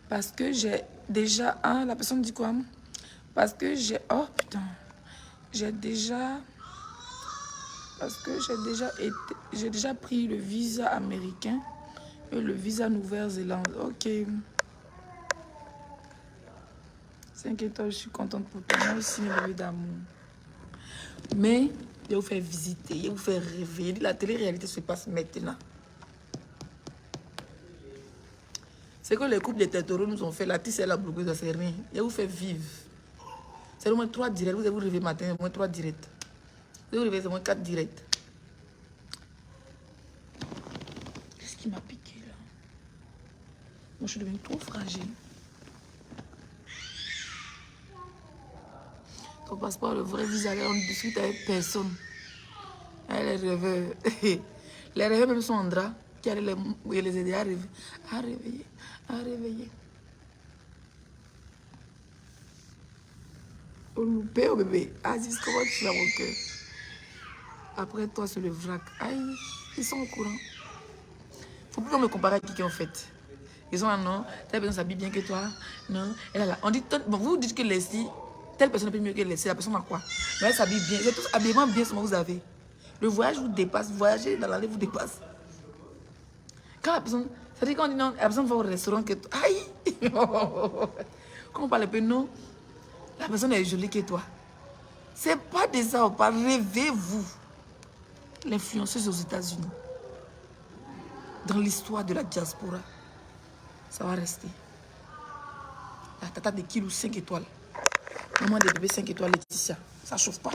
S1: Parce que j'ai déjà... Ah, la personne dit quoi? Parce que j'ai... Oh, putain. J'ai déjà... Parce que j'ai déjà pris le visa américain et le visa Nouvelle-Zélande. Ok. 5 étoiles, je suis contente pour toi. Moi aussi, mes bébés d'amour. Mais, je vais vous faire visiter, je vais vous faire rêver. La télé-réalité se passe maintenant. C'est que les couples de Tétoro nous ont fait, la tisse et la bloqueuse, ça c'est rien. Je vais vous faire vivre. C'est au moins 3 directs. Vous allez vous réveiller matin, au moins 3 directs. Vous allez vous réveiller au moins 4 directs. Qu'est-ce qui m'a piqué là? Moi je suis devenue trop fragile. Ton passeport, le vrai visa, on discute avec personne. Les rêveurs. Les rêveurs même sont en drap qui allaient les aider à rêver. À réveiller. À réveiller. Au loupé, au bébé. Aziz, comment tu vas mon cœur? Après toi, c'est le vrac. Aïe, ils sont au courant. Faut plus qu'on me compare à qui en fait. Ils sont là, non, telle personne s'habille bien que toi. Non, elle a là. On dit, bon, vous dites que Leslie, telle personne est mieux que Leslie. La personne a quoi? Mais elle s'habille bien. Vous êtes tous habillement bien, ce que vous avez. Le voyage vous dépasse. Voyager dans l'année vous dépasse. Quand la personne, ça dit qu'on dit non, la personne va au restaurant que toi. Aïe! Quand on parle un peu, non, la personne est jolie que toi. C'est pas de ça, on parle. Rêvez-vous. L'influenceuse aux États-Unis. Dans l'histoire de la diaspora. Ça va rester. La tata de kilos 5 étoiles. Maman des bébés 5 étoiles, Laetitia. Ça chauffe pas.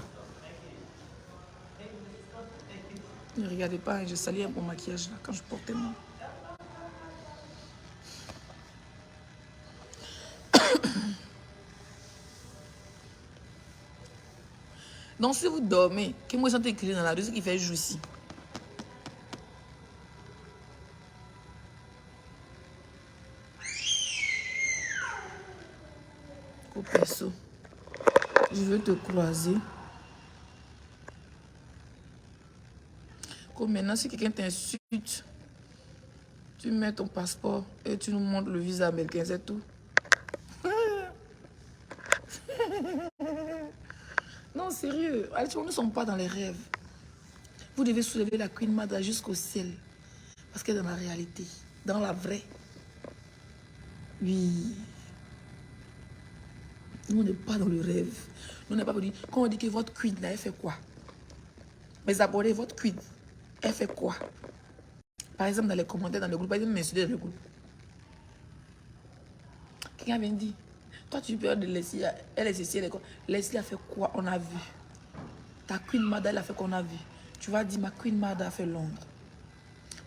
S1: Ne regardez pas, hein, je salis mon maquillage là quand je portais moi. Donc si vous dormez, que moi j'entends écrire dans la rue, ce qui fait jour ici. Au perso, je veux te croiser. Comme maintenant, si quelqu'un t'insulte, tu mets ton passeport et tu nous montres le visa américain, c'est tout. Non, sérieux, nous ne sommes pas dans les rêves. Vous devez soulever la Queen Mada jusqu'au ciel. Parce qu'elle est dans la réalité, dans la vraie. Oui. Nous, on n'est pas dans le rêve. Nous, on n'est pas dit. Quand on dit que votre queen, là, elle fait quoi? Mes abonnés, votre queen, elle fait quoi? Par exemple, dans les commentaires, dans le groupe, par exemple, m'insulter dans le groupe. Quelqu'un vient dire, toi tu peux de Leslie, elle est ceci, elle est quoi. Leslie a fait quoi? On a vu. Ta Queen Mada, elle a fait qu'on a vu. Tu vas dire, ma Queen Mada a fait Londres.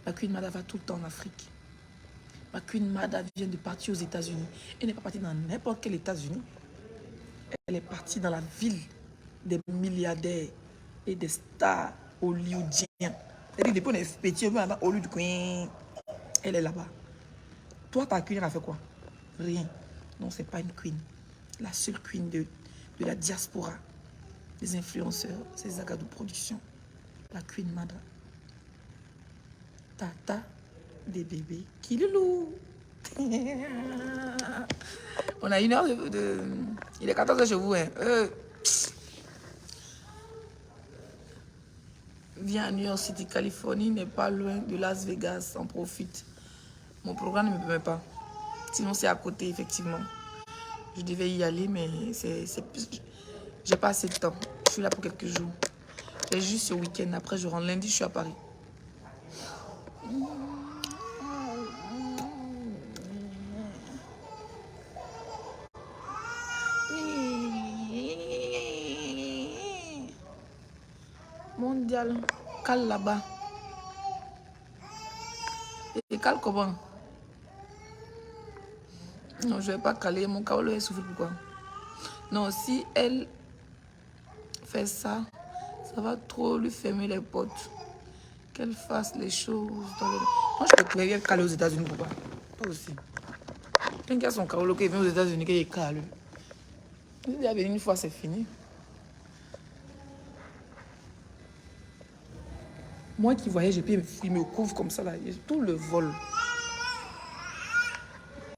S1: Ma Queen Mada va tout le temps en Afrique. Ma Queen Mada vient de partir aux États-Unis. Elle n'est pas partie dans n'importe quel États-Unis. Elle est partie dans la ville des milliardaires et des stars hollywoodiens. Elle dit, depuis on est petit, on veut aller Hollywood Queen. Elle est là-bas. Toi, ta Queen, elle a fait quoi? Rien. Non, c'est pas une Queen. La seule Queen de la diaspora, des influenceurs, c'est Zagadou Production. La Queen Mada. Tata des bébés. Kililou. On a 1 heure de... Il est 14 h chez vous. Hein. Viens à New York City, Californie, n'est pas loin de Las Vegas. En profite. Mon programme ne me permet pas. Sinon, c'est à côté, effectivement. Je devais y aller, mais j'ai pas assez de temps. Je suis là pour quelques jours. C'est juste ce week-end. Après, je rentre lundi, je suis à Paris. Mondial, cale là-bas. Et cale comment? Non, je vais pas caler. Mon kaolo est souffle pourquoi? Non, si elle fait ça, ça va trop lui fermer les portes. Qu'elle fasse les choses dans le... Moi, je peux prévenir caler aux États-Unis pourquoi? Pas aussi. Quelqu'un qui a son kaolo qui vient aux États-Unis, qui est calé. Il est venu une fois, c'est fini. Moi qui voyage, il me couvre comme ça là. Tout le vol.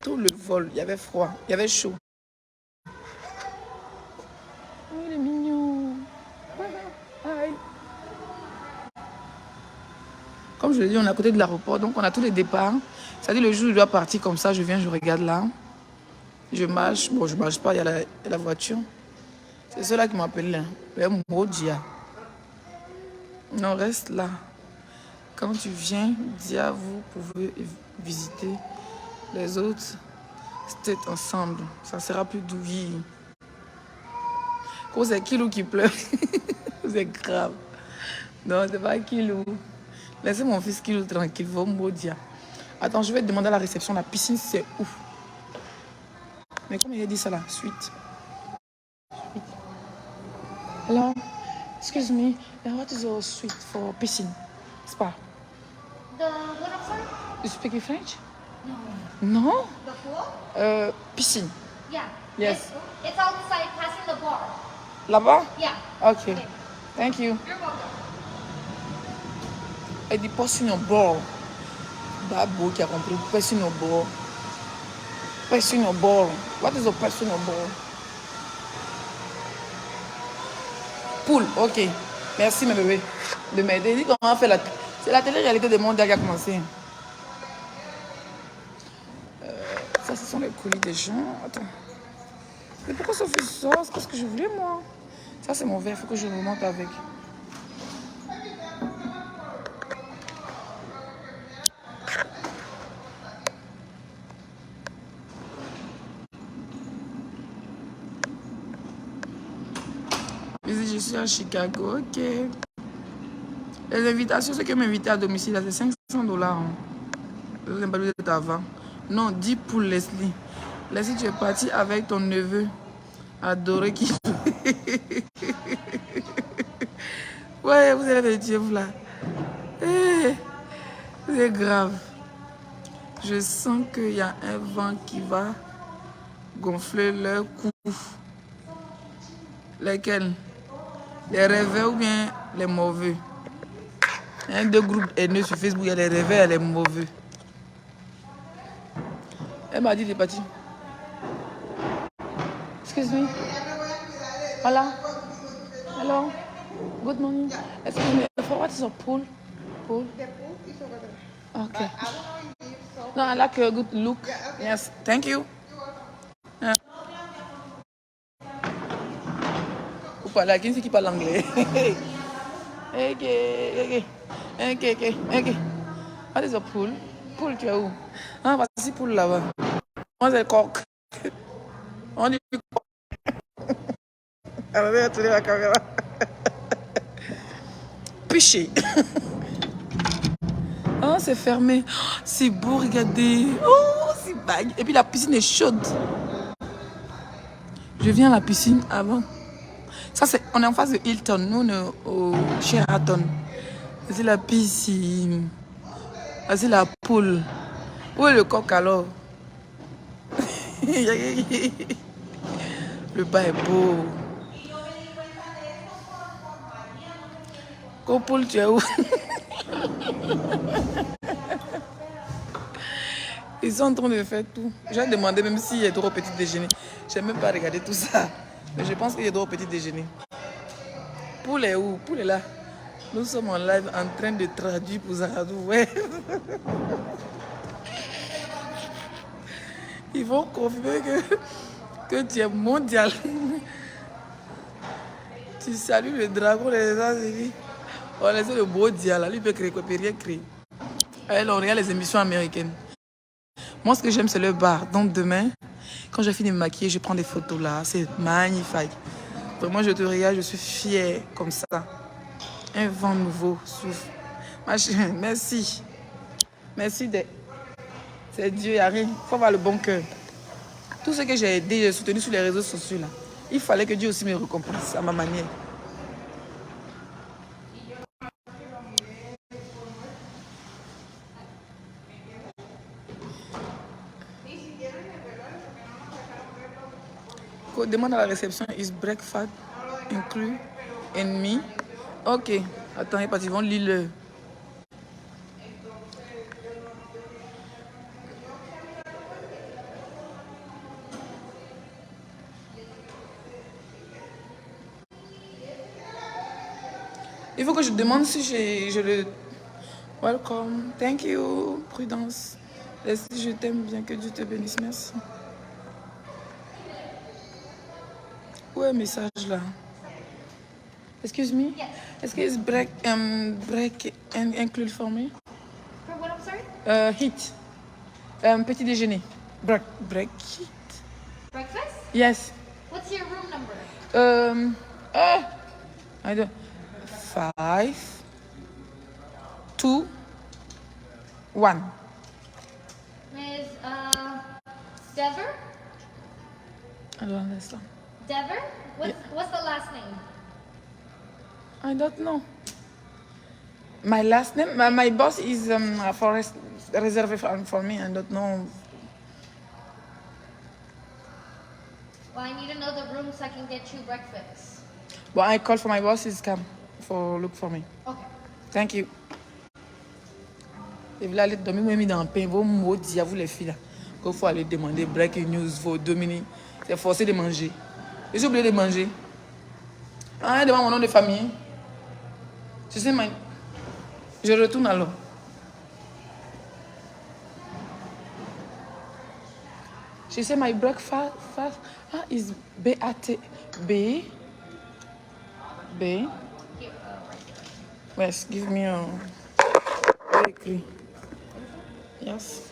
S1: Tout le vol. Il y avait froid. Il y avait chaud. Oh, il est mignon. Aïe. Comme je l'ai dit, on est à côté de l'aéroport. Donc on a tous les départs. C'est-à-dire le jour où il doit partir comme ça, je viens, je regarde là. Je marche. Bon, je marche pas, il y a la voiture. C'est ceux-là qui m'appellent là. Le Modia. Non, reste là. Quand tu viens, dis à vous pouvez visiter les autres states ensemble. Ça sera plus douillet. Quand c'est Kilou qui pleure, c'est grave. Non, c'est pas Kilou. Laissez mon fils Kilou tranquille, va me dire. Attends, je vais demander à la réception, la piscine c'est où? Mais comme il a dit ça là, suite. Hello, excuse me, what is your suite for piscine? Spa.
S3: The what I'm sorry?
S1: You speak French?
S3: No.
S1: No?
S3: The pool?
S1: Piscine.
S3: Yeah.
S1: Yes.
S3: It's outside passing the bar.
S1: Là-bas?
S3: Yeah.
S1: Okay. Thank you.
S3: You're welcome.
S1: Elle dit personne au bord. Babo qui a compris. Personne au bord. Personne au bord. What is a person au bord? Poule. Ok. Merci mes bébés de m'aider. Dis comment on fait la... C'est la télé-réalité de Mondial qui a commencé. Ça, ce sont les colis des gens. Attends. Mais pourquoi ça fait ça? C'est parce que je voulais, moi. Ça, c'est mon verre. Il faut que je remonte avec. Je suis à Chicago. Ok. Les invitations, ceux qui m'invitent à domicile, là, c'est 500 $. Hein. Je ne sais pas d'être avant. Non, dis pour Leslie. Leslie, tu es parti avec ton neveu adoré qui... Ouais, vous allez le dire, vous là. C'est grave. Je sens qu'il y a un vent qui va gonfler leur cou. Lesquels? Les rêveurs ou bien les mauvais? Il y a 2 groupes haineux sur Facebook, il y a les rêveurs et les mauvais. Elle m'a dit de partir. Excuse me. Hola. Hello. Good morning. Excuse me. What is a pool? Pool?
S4: The pool is over there.
S1: Okay.
S4: I don't know you, so
S1: No, I like your good look.
S4: Yeah, okay.
S1: Yes, thank you. Vous parlez à qui parle anglais? Ok. What is a pool? Pool, tu es où? Ah, voici pool là-bas. Moi, c'est coq. On dit coq. Alors, regarde la caméra. Piché. Oh, c'est fermé. Oh, c'est beau, regardez. Oh, c'est bague. Et puis la piscine est chaude. Je viens à la piscine avant. Ça, c'est, on est en face de Hilton. Nous, on est au Sheraton. C'est la piscine. C'est la poule. Où est le coq alors? Le bas est beau. Copoule, tu es où? Ils sont en train de faire tout. J'ai demandé même s'il y a droit au petit déjeuner. Je n'ai même pas regardé tout ça. Mais je pense qu'il y a droit au petit déjeuner. Poule est où? Poule est là. Nous sommes en live en train de traduire pour Zaradou. Ouais. Ils vont confirmer que tu es mondial. Tu salues le dragon des États-Unis. On laisse le beau dia là. Lui peut créer quoi? Il peut rien créer. Elle, on regarde les émissions américaines. Moi, ce que j'aime, c'est le bar. Donc, demain, quand j'ai fini de me maquiller, je prends des photos là. C'est magnifique. Vraiment, je te regarde, je suis fière comme ça. Un vent nouveau souffle. Merci. Merci. C'est Dieu, il n'y a rien. Il faut avoir le bon cœur. Tout ce que j'ai aidé, j'ai soutenu sur les réseaux sociaux là. Il fallait que Dieu aussi me récompense à ma manière. Demande à la réception, is breakfast inclus in me? Ok, attends, ils vont lire le. Il faut que je demande si je le. Welcome, thank you, Prudence. Si je t'aime bien, que Dieu te bénisse, merci. Où est le message là? Excuse me?
S3: Yes.
S1: Est-ce que c'est break inclus for me?
S3: For what, I'm sorry?
S1: Heat. Petit déjeuner. Break heat.
S3: Breakfast?
S1: Yes.
S3: What's your room number?
S1: I don't. 5, 2, 1.
S3: Ms. Dever?
S1: I don't understand.
S3: Dever? What's the last name?
S1: I don't know. My last name, my boss is forest reserved for me. I don't know.
S3: Well, I need to know the room so I can get you breakfast.
S1: But I call for my boss. He's come for look for me.
S3: Okay.
S1: Thank you. Et vous allez dormir, moi, mis dans le pain. Vos mots disent à vous les filles là. Qu'il faut aller demander breaking news for 2 minutes. C'est forcé de manger. J'ai oublié de manger. Ah, demande mon nom de famille. Je sais, je retourne alors. She said my breakfast is B-A-T B. Yes, give me a écrit. Yes.